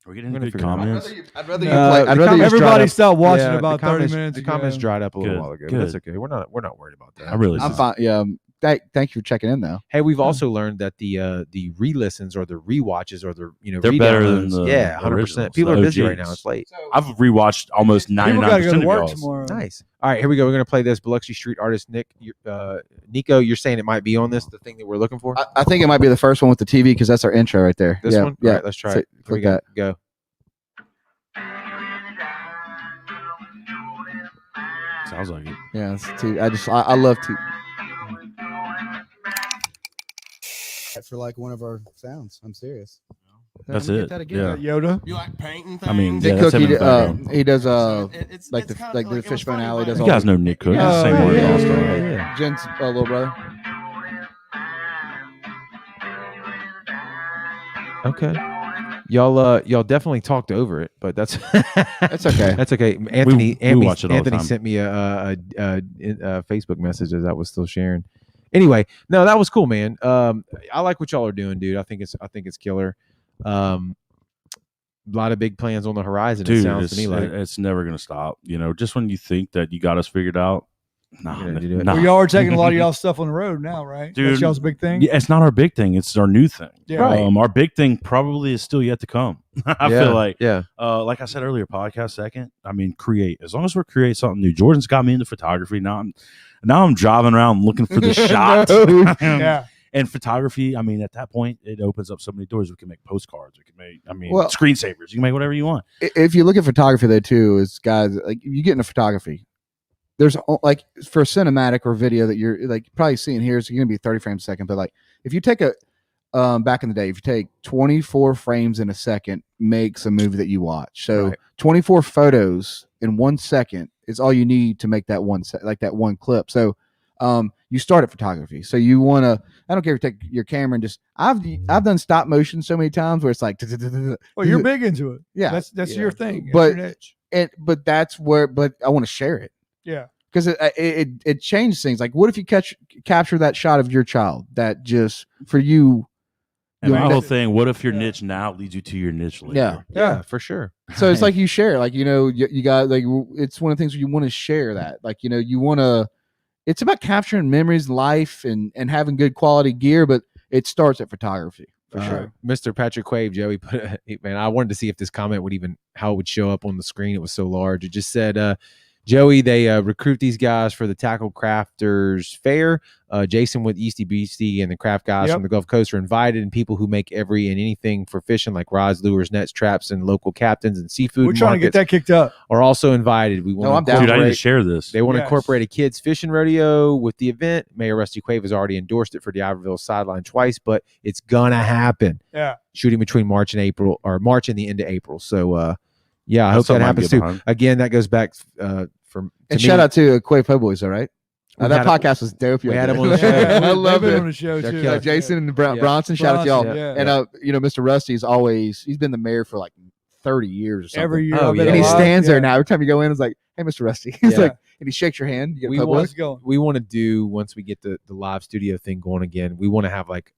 We're getting I'm gonna good figure it out. comments. I'd rather you Uh, play. I'd the rather you comments just Everybody drive stopped watching Yeah, about the 30 comments, minutes The ago. comments dried up a little Good, while ago. good. But that's okay. We're not worried about that. I really. I'm fine. Yeah. Thank you for checking in, though. Hey, we've also learned that the re-listens or the re-watches or the They're better than re-downloads- the 100%. originals, People the are busy right OGs. now. It's late. I've rewatched almost People 99% got to go to of work y'all's. tomorrow. Nice. All right, here we go. We're gonna play this Biloxi Street artist Nico. You're saying it might be on this, the thing that we're looking for. I think it might be the first one with the TV because that's our intro right there. This yeah, one. Yeah. All right, let's try So, it. Here we click go. that. Go. Sounds like it. Yeah. It's TV. I love TV. For like one of our sounds. I'm serious. That's Let me it. get that again. Yeah. Yoda. You like painting things? I mean, Nick yeah, that's Cook, him in the background. he does It's like kinda the it was Fishbone funny, Alley but- does You all guys know Nick Cook. Yeah, He's the same yeah, word yeah, also. yeah. Jen's little brother. Okay. Y'all definitely talked over it, but that's That's okay. That's okay. Anthony watch it all the Anthony time. sent me a Facebook message as I was still sharing. Anyway, no, that was cool, man. I like what y'all are doing, dude. I think it's killer. A lot of big plans on the horizon. Dude, it sounds to me like it's never gonna stop. You know, just when you think that you got us figured out, nah, You're gonna do it. nah. Well, y'all are taking a lot of y'all's stuff on the road now, right? Dude, That's y'all's big thing. Yeah, it's not our big thing. It's our new thing. Yeah. Right. Our big thing probably is still yet to come. I Yeah, feel like, yeah. like I said earlier, podcast second. I mean, create. As long as we're create something new. Jordan's got me into photography. Now I'm driving around looking for the shot. No. Yeah. And photography, I mean, at that point, it opens up so many doors. We can make postcards. We can make, Well- screensavers. You can make whatever you want. If you look at photography though too, is guys like you get into photography. There's like for cinematic or video that you're like probably seeing here, it's going to be 30 frames a second. But like if you take back in the day, if you take 24 frames in a second, makes a movie that you watch. So Right. 24 photos in 1 second is all you need to make that that one clip. So you start at photography. So you want to, I don't care if you take your camera and just, I've done stop motion so many times where it's like, Well, you're big into it. Yeah. That's your thing. That's But- your niche. but that's where, but I want to share it. Yeah. Because it changes things. Like, what if you capture that shot of your child that just for you? And you my know, whole thing, what if your Yeah. niche now leads you to your niche later? Yeah. Yeah, for sure. So it's like you share. Like you got like it's one of the things where you want to share that. Like you want to. It's about capturing memories, life, and having good quality gear. But it starts at photography for sure. Mr. Patrick Quave, Joey put man, I wanted to see if this comment would even how it would show up on the screen. It was so large. It just said, Joey, they recruit these guys for the Tackle Crafters Fair. Jason with Easty Beastie and the craft guys Yep. from the Gulf Coast are invited, and people who make every and anything for fishing, like rods, lures, nets, traps, and local captains and seafood We're trying to get markets that kicked up. are also invited. We No, want I'm to down. Dude, I need to incorporate. share this. They want to Yes. incorporate a kids fishing rodeo with the event. Mayor Rusty Quave has already endorsed it for the Iberville sideline twice, but it's gonna happen. Yeah. Shooting between March and April, or March and the end of April. So, yeah, I That's hope that something I can happens get too. behind. Again, that goes back from And shout out to Quay Po Boys. All right. We That had podcast was dope. we y'all had did. him on the show. I love They've been it. on the show They're too. killing it. Jason and Yeah. Bronson, shout out to y'all. Bronson, yeah. And Mr. Rusty's he's been the mayor for like 30 years or something. Every year. Oh, I've been yeah. And he alive, stands yeah. there now. Every time you go in, it's like, hey, Mr. Rusty. He's Yeah. like, and he shakes your hand. You get We a po' boy. Let's go. we want to do once we get the live studio thing going again. We want to have like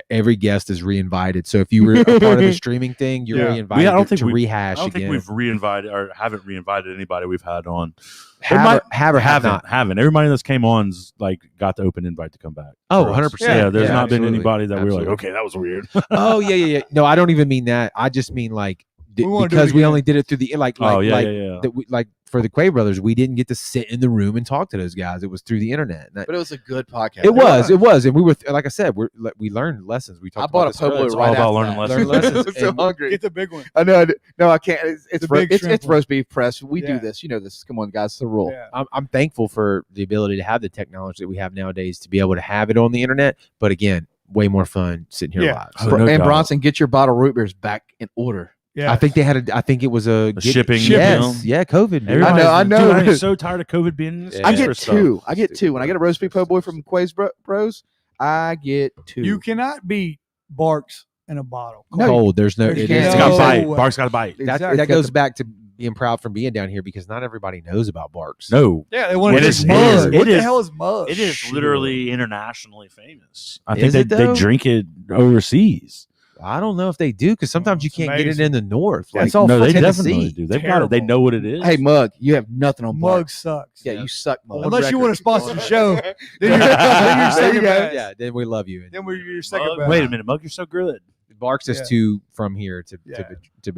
every guest is re-invited. So if you were a part of the streaming thing, you're Yeah. re-invited I don't to think we- rehash I don't think again. we've reinvited or haven't reinvited anybody we've had on. have or have not. Haven't. Everybody that's came on's like got the open invite to come back. Oh, for us. 100%. Yeah, there's Yeah, not been absolutely. anybody that we were like, Absolutely. okay, that was weird. Oh yeah. No, I don't even mean that. I just mean like do we it only did it through the yeah. that we, like for the Quay brothers, we didn't get to sit in the room and talk to those guys. It was through the internet. But it was a good podcast. It was, and we were like I said, we learned lessons. We talked I bought about a this po' boy earlier. It's right all about after learning that. lessons. Learn lessons. I'm so And hungry. Get the big one. I know. No, I can't. It's The big shrimp one. roast beef press. We do Yeah. this. You know this. Come on, guys. It's the rule. Yeah. I'm thankful for the ability to have the technology that we have nowadays to be able to have it on the internet. But again, way more fun sitting here Yeah. live. Oh, So no And doubt. Bronson, get your bottle of root beers back in order. Yeah. I think they had I think it was a shipping Yes, deal. yeah, COVID. dude. Everybody's- I know. Dude, I'm so tired of COVID being in this Yeah. I for get stuff. two. I get two. When I get a roast beef po' boy from Quay's Bros, I get two. You cannot beat Barks in a bottle. No, Cold. There's no. you It can't. is It's No got a way. bite. way. Bark's got a bite. that, Exactly. that goes back to being proud from being down here because not everybody knows about Barks. No, Yeah, they want It to is- drink it is- mud. it What the is- hell is mud? it is literally internationally famous. I think Is it they though? drink it overseas. I don't know if they do because sometimes you It's can't get it amazing. in the north. That's all No, they fucking Tennessee. definitely do. They've got it. They Terrible. know what it is. Hey, Mug, you have nothing on Mug Bark. sucks. Yeah, you suck, Mug. Unless you want to sponsor the show, then you're There second you go. best. Yeah, then we love you. Then you're second Mug, best. wait a minute, Mug, you're so good. Barks is Yeah. too from here to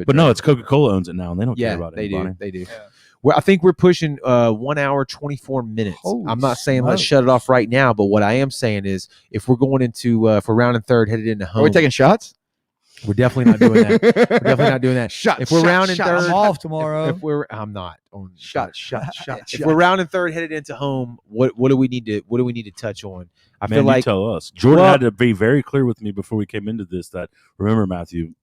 But no, it's Coca-Cola owns it now, and they don't yeah, care about they anybody. do. They do. Yeah. Well, I think we're pushing 1 hour 24 minutes. Holy I'm not saying let's smokes. shut it off right now, but what I am saying is if we're going into if we're rounding third headed into home, Are we taking shots? we're definitely not doing that. We're definitely not doing that. Shots. If we're rounding shots, third, I'm off tomorrow. If we're, I'm not on Shot. If we're rounding third headed into home, what do we need to touch on? I Man, feel like you tell us. Jordan Well- had to be very clear with me before we came into this that remember, Matthew,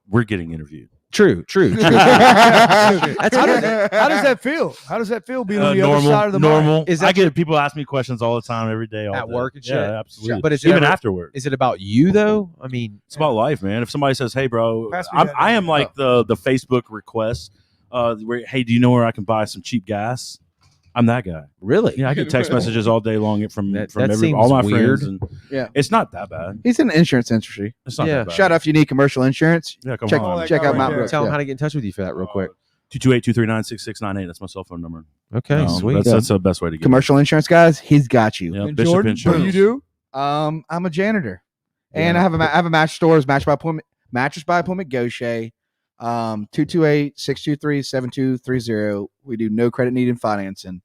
we're getting interviewed. true. How does that feel? How does that feel being on the other side of the mic? normal. Is I that get people ask me questions all the time, every day, all At day. work and shit? Yeah, absolutely. But it's even never- afterward. Is it about you though? I mean, It's about life, man. If somebody says, "Hey, bro," Pass me that I am number. like the Facebook request. Where, hey, do you know where I can buy some cheap gas? I'm that guy. really? Yeah, I get text messages all day long from That all seems my weird. friends, and Yeah. it's not that bad. He's in the insurance industry. It's not Yeah. that bad. Shout out if you need commercial insurance. Yeah, come Check, Oh, on. that check guy out right Mount there. Brooks. Tell them Yeah. how to get in touch with you for that real quick. 228-239-6698. That's my cell phone number. Okay, sweet. That's the best way to get Commercial insurance guys, he's got you. Yeah, And Bishop Jordan, what do Insurance. you do? I'm a janitor, and Yeah. I have a mattress store. Is Mattress by Appointment Gaucher. 228-623-7230. We do no credit needed financing,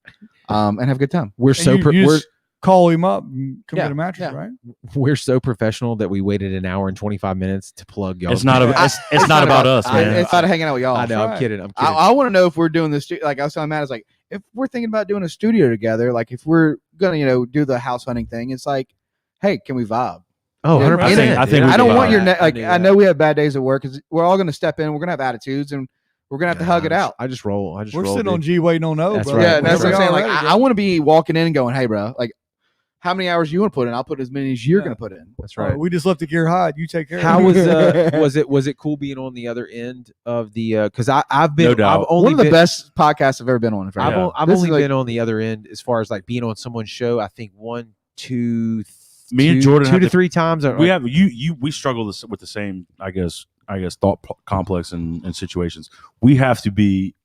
and have a good time. We're And so you we're just call him up and come Yeah, get a mattress, yeah. right? we're so professional that we waited an hour and 25 minutes to plug y'all. It's not it's not about us, man. It's not hanging out with y'all. I know. I'm Right. kidding. I'm I, kidding. want to know if we're doing this. Like I was telling Matt, I was like, if we're thinking about doing a studio together, like if we're gonna, do the house hunting thing, it's like, hey, can we vibe? Oh, Yeah, 100%. I think I we don't can want vibe. your I knew I that. know we have bad days at work because we're all gonna step in. We're gonna have attitudes and we're gonna have to hug it out. I just roll. We're sitting on G waiting on O, That's bro. right. Yeah, that's what I'm Whenever saying. y'all Like ready, I want to be walking in and going, hey, bro, like how many hours you want to put in? I'll put as many as you're Yeah. gonna put in. That's bro. right. We just left the gear hot. You take care How of it. was it cool being on the other end of the because I've been No doubt. I've only One of the been, best podcasts I've ever been on. in fact. I've, Yeah. I've This only is like- been on the other end as far as like being on someone's show. I think one, two, Me and two- Jordan two had to to- three times. We have we struggle with the same I guess thought complex and situations. We have to be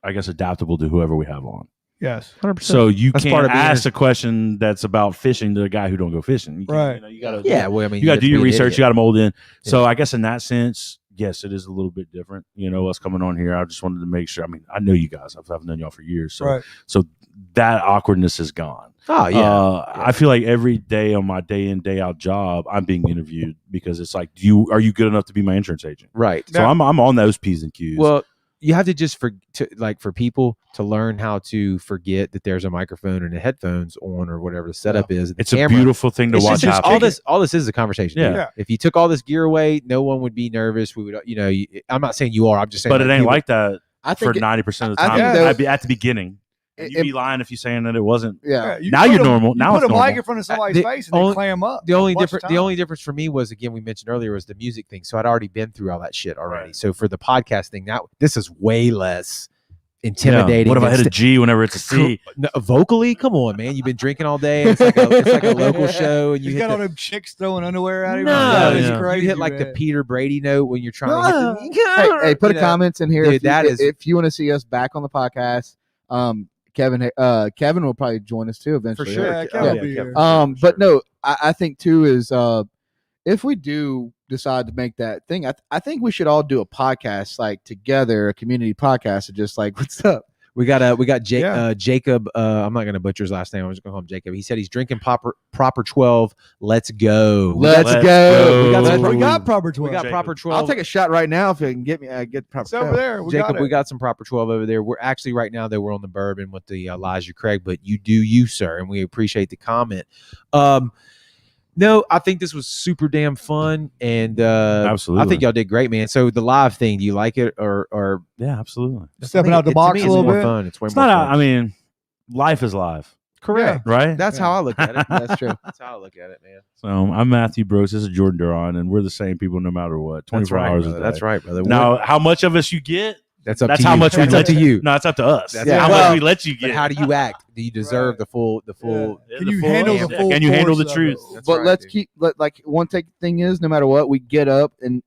adaptable to whoever we have on. Yes. 100%. So you That's part can't of being ask a question that's about fishing to a guy who don't go fishing. You Right. You gotta yeah, well, I mean, you got to do your research. You got to mold in. So Yeah. I guess in that sense, yes, it is a little bit different. Us coming on here, I just wanted to make sure. I mean, I know you guys. I've known y'all for years. So Right. so that awkwardness is gone. Oh yeah. I feel like every day on my day in day out job, I'm being interviewed because it's like, are you good enough to be my insurance agent? Right. So Yeah. I'm on those P's and Q's. Well, you have to just for people to learn how to forget that there's a microphone and the headphones on or whatever the setup is. The it's camera. a beautiful thing to It's watch just happen. all this is a conversation. Yeah. dude. Yeah. If you took all this gear away, no one would be nervous. We would, I'm not saying you are. I'm just saying. But it ain't people- like that I for think 90% of the I time. think that- I'd be at the beginning. And it- you'd be lying if you're saying that it wasn't. yeah. You Now put you're a- normal. You Now put it's a mic normal. in front of somebody's the face and only- they clam up. The only a bunch of difference. The times. only difference for me was again we mentioned earlier was the music thing. So I'd already been through all that shit already. Right. So for the podcast thing, now this is way less intimidating. Yeah. What if I hit a than G whenever it's a C? No, vocally, come on, man. You've been drinking all day. It's like a local show, and you He's hit got all the, them chicks throwing underwear at him. no, Yeah, it's yeah. crazy. you hit like the man. Peter Brady note when you're trying to hit the, Hey, put you a know. comments in here Dude, if you, that is- if you want to see us back on the podcast. Kevin will probably join us too eventually. For sure. Yeah, Yeah. Kevin will be here. But no, I think too is if we do decide to make that thing, I think we should all do a podcast like together, a community podcast, and just like, what's up? We got Yeah. Jacob. I'm not gonna butcher his last name. I'm just gonna call him Jacob. He said he's drinking proper 12. Let's go. Let's Let's go. go. We got proper We 12. got Jacob. proper 12. I'll take a shot right now if it can get me. Get proper. It's over there. We Jacob, got it. we got some proper 12 over there. We're actually right now, though, we're on the bourbon with the Elijah Craig, but you do you, sir, and we appreciate the comment. No, I think this was super damn fun, and Absolutely. I think y'all did great, man. So the live thing, do you like it, or Yeah, absolutely. Stepping I out the think box to me, a it's little more bit. fun. It's way It's more not. fun. I mean, life is life, Correct. right? That's how I look at it. That's true. That's how I look at it, man. So I'm Matthew Brooks. This is Jourdan Duran, and we're the same people no matter what. 24 hours a day. That's right, brother. Now, how much of us you get? that's up That's to how you. much we That's let up to you. No, it's up to us. That's how right. much Well, we let you But get. how do you act? Do you deserve Right. the full? Can The you full handle the answer. full Can you handle the force of truth? it? That's But right, let's dude. keep like one thing is, no matter what, we get up and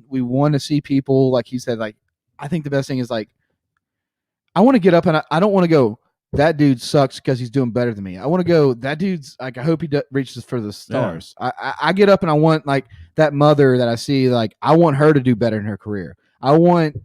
we want to see people, like he said. Like, I think the best thing is like, I want to get up and I don't want to go, that dude sucks because he's doing better than me. I want to go, that dude's like, I hope he reaches for the stars. I get up and I want like that mother that I see, like I want her to do better in her career. I want,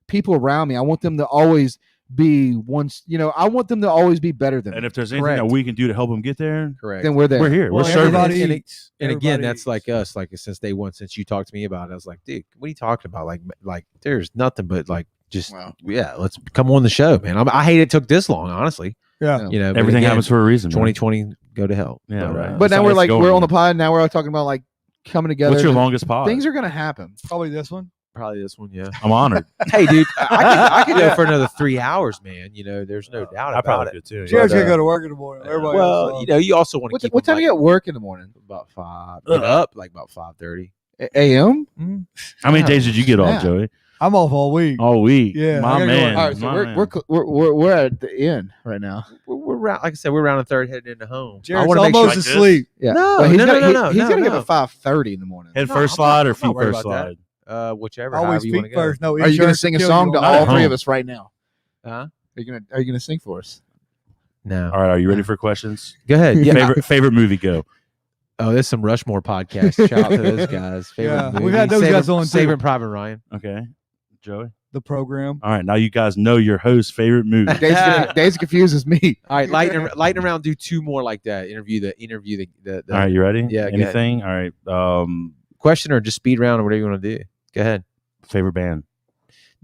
people around me. I want them to always be I want them to always be better than And me. if there's anything Correct. that we can do to help them get there, Correct. Then we're there. we're here. Well, we're serving. everybody And eats. And again, Everybody that's eats. like us. Like since day one, since you talked to me about it, I was like, dude, what are you talking about? Like there's nothing but like just Wow. yeah, let's come on the show, man. I hate it took this long, honestly. Yeah. But Everything again, happens for a reason. man. 2020 go to hell. Yeah, right. But now we're Somebody's like, going we're on there. the pod. Now we're talking about like coming together. What's your longest pod? Things are going to happen. Probably this one. Probably this one, yeah. I'm honored. Hey, dude, I could go for another 3 hours, man. There's no doubt I about probably it. could too. Jared's But, gonna go to work in the morning. Everybody Well, else, you also want to keep What time them, do you get work in the morning? about 5. Ugh. Get up like about 5:30. A.M. How many days did you get off, Yeah. Joey? I'm off all week. All week. Yeah, I my gotta go man. work. All right, so my we're, man. we're at the end right now. We're around, like I said, we're around a third heading into home. I Jared's want to make almost sure. Like this? asleep. Yeah, No, But he's no, gonna, no, no, he's no, gonna no. get up at 5:30 in the morning. Head No, first I'm not- slide or I'm feet not worried first about slide? Whichever. Always however you want feet to go. first. No, Are you gonna insurance sing a will kill song you to on Not all at three home. of us right now? Huh? Are you gonna sing for us? No. All right, are you ready for questions? Go ahead. Yeah. Favorite movie? Go. Oh, there's some Rushmore podcasts. Shout out to those guys. Favorite Yeah, we've movie. had those guys on, too. Saving Private Ryan. Okay, Joey. The program. All right, now you guys know your host's favorite movie. Days Confuses me. All right, lightning round. Do 2 more like that. Interview the All right, you ready? Yeah, go ahead. Anything? All right. question or just speed round or whatever you want to do. Go ahead, Favorite band?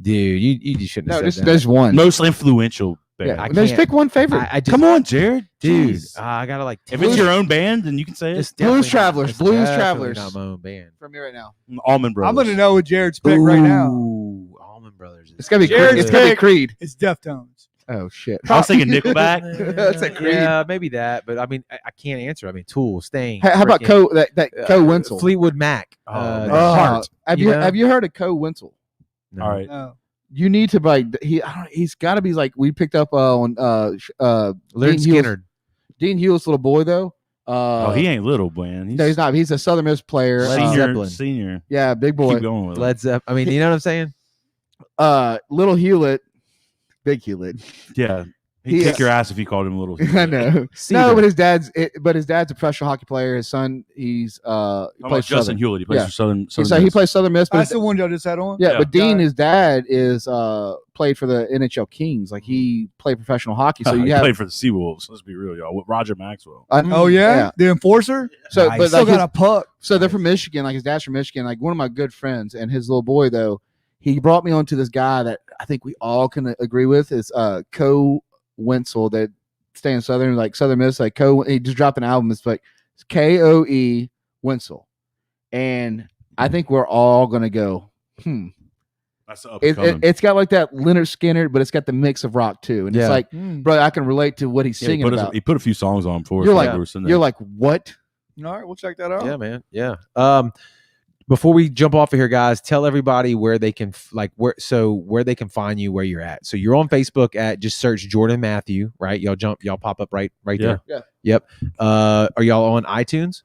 dude. You just shouldn't No, have there's, said that. there's one. Most influential band. Yeah, I just can't- pick one favorite. I just, Come on, Jared. dude. Jeez. I gotta like. If it's your own band, then you can say it. It's Blues definitely Travelers, Not, it's Blues definitely Travelers. Not my own band. from me right now. Allman Brothers. I'm gonna know what Jared's pick right now. Ooh, Allman Brothers. is It's gotta be good. Jared's Creed. It's gotta be pick. Creed. It's Deftones. Oh shit. I was thinking Nickelback. That's a Creed. Yeah, maybe that, but I mean, I can't answer. I mean, Tool, Stain. How about frickin', Co Wenzel? Fleetwood Mac. Oh, The man. Heart. Have you you know? have you heard of Co Wenzel? No. All right. No. You need to like he's got to be like we picked up on Leonard Dean Hewlett's- Skinner. Dean Hewlett's little boy though. Oh, he ain't little, man. No, he's not. He's a Southern Miss player. Led Senior. Zeppelin. Senior. Yeah, big boy. Keep going with it. Led Zeppelin. I mean, you know what I'm saying? Little Hewlett, big Hewlett. Yeah. He'd He- kick your ass if you called him little. I know. Cedar. No, but his dad's a professional hockey player. His son, he How plays about Justin Southern. Hewlett? He plays Yeah. for Southern. He Miss. plays Southern Miss. But That's the one y'all just had on. yeah, Yeah. but Dean, Got it. his dad, is played for the NHL Kings. Like he played professional hockey. So he you have played for the Seawolves. Let's be real, y'all. With Roger Maxwell. Oh yeah? The enforcer. So, Nice. but Still like got his- a puck. so they're from Michigan. Like his dad's from Michigan. Like one of my good friends and his little boy though, he brought me onto this guy that I think we all can agree with is Co Wenzel that stay in Southern, like Southern Miss. Like he just dropped an album. It's like Koe Wenzel, and I think we're all gonna go. That's the up and coming. It's got like that Leonard Skinner, but it's got the mix of rock too. And Yeah. it's like, Mm. bro, I can relate to what he's Yeah, he singing put about. he put a few songs on for us. You're while like- we were sitting You're there. like, what? All right, we'll check that out. Yeah, man. Yeah. Before we jump off of here, guys, tell everybody where they can where they can find you, where you're at. So you're on Facebook at just search Jourdan and Mathew, right? Y'all pop up right Yeah. there. Yeah. Yep. Are y'all on iTunes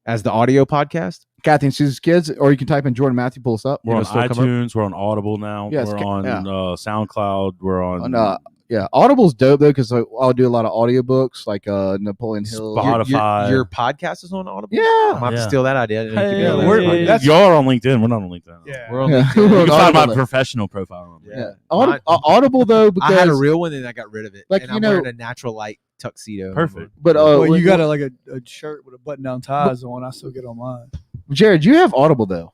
as the audio podcast? Kathy and Susie's Kids, or you can type in Jourdan Mathew, pull us up. We're on It'll still come up? iTunes. We're on Audible now. Yes, we're on SoundCloud. We're on. Yeah, Audible's dope though because I'll do a lot of audiobooks like Napoleon Hill. Spotify. Your podcast is on Audible. Yeah, I'm about to Yeah. steal that idea. I didn't know you could Hey, do that. we're- that's- y'all are on LinkedIn. We're not on LinkedIn. Yeah. We're on Yeah. LinkedIn. You We're can on find my Audible. professional profile. On Yeah. Audible though because I had a real one and I got rid of it. Like, and you I'm know- wearing a natural light tuxedo. Perfect. but Well, you when- got a shirt with a button down ties on. I still get on mine. Jared, you have Audible though.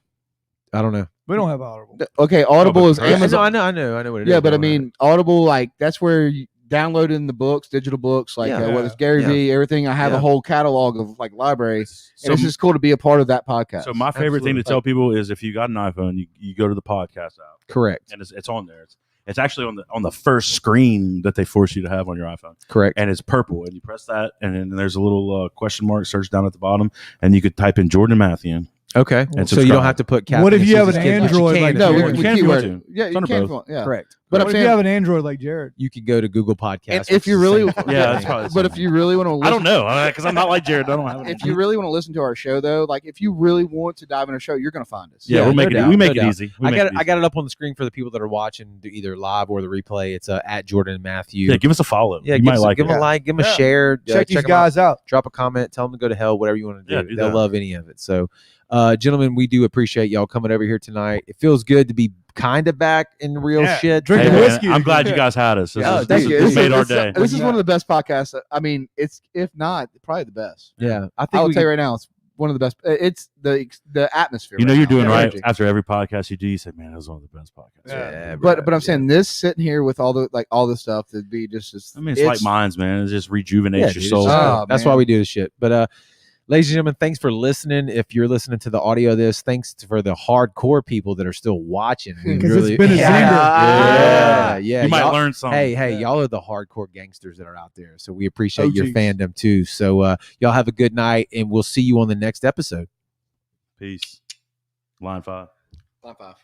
I don't know. We don't have Audible. Okay, Audible is Correct. Amazon. I know what it is. Yeah, but I mean, Audible, like that's where you downloading the books, digital books, like Yeah. whether it's Gary Vee, everything. I have Yeah. a whole catalog of like libraries, So, and it's just cool to be a part of that podcast. so my favorite thing to tell people is if you got an iPhone, you go to the podcast app, correct. and it's on there. It's actually on the first screen that they force you to have on your iPhone, Correct. and it's purple. And you press that, and then there's a little question mark search down at the bottom, and you could type in Jourdan and Mathew. Okay. And so you don't subscribe. have to put What if you have an Jared? Android like no, Jared? we You can can if you want keyword. to. Yeah, It's you under can. if both. you want, Yeah, Correct. but What I'm if you saying, have an Android like Jared? You can go to Google Podcasts. if which you is really, the same thing. Yeah, that's probably but if you really want to, I don't know because I'm not like Jared. I don't have it. If you really want to listen to our show, though, like if you really want to dive in our show, you're going to find us. yeah, Yeah, we'll no make it. doubt, We make no it doubt. easy. We I make got it I got easy. it up on the screen for the people that are watching either live or the replay. It's at Jourdan and Mathew. Yeah, give us a follow. Yeah, you give might us like give it. them a like, give them Yeah. a share. Check these 'em out. guys out. Drop a comment, tell them to go to hell, whatever you want to do. Yeah, do They'll that. love any of it. So, gentlemen, we do appreciate y'all coming over here tonight. It feels good to be kind of back in real Yeah, shit. drinking Hey, man, whiskey. I'm glad you guys had us. This Yeah, is- thank this you. is- this made our This day. This is one of the best podcasts. I mean, it's if not probably the best. Yeah, I I think will we tell you right now, it's one of the best. It's the atmosphere. You know right you're now, doing the right energy. after every podcast you do. You say, "Man, that was one of the best podcasts." Yeah. But I'm saying this sitting here with all the stuff that'd be just. I mean, it's like minds, man. It just rejuvenates your dude, soul. Oh, that's man. why we do this shit. But ladies and gentlemen, thanks for listening. If you're listening to the audio of this, thanks for the hardcore people that are still watching. We 'Cause it's been a yeah. You might y'all- learn something. Hey, y'all are the hardcore gangsters that are out there. So we appreciate your OGs. fandom too. So y'all have a good night, and we'll see you on the next episode. Peace. Line 5. Line 5.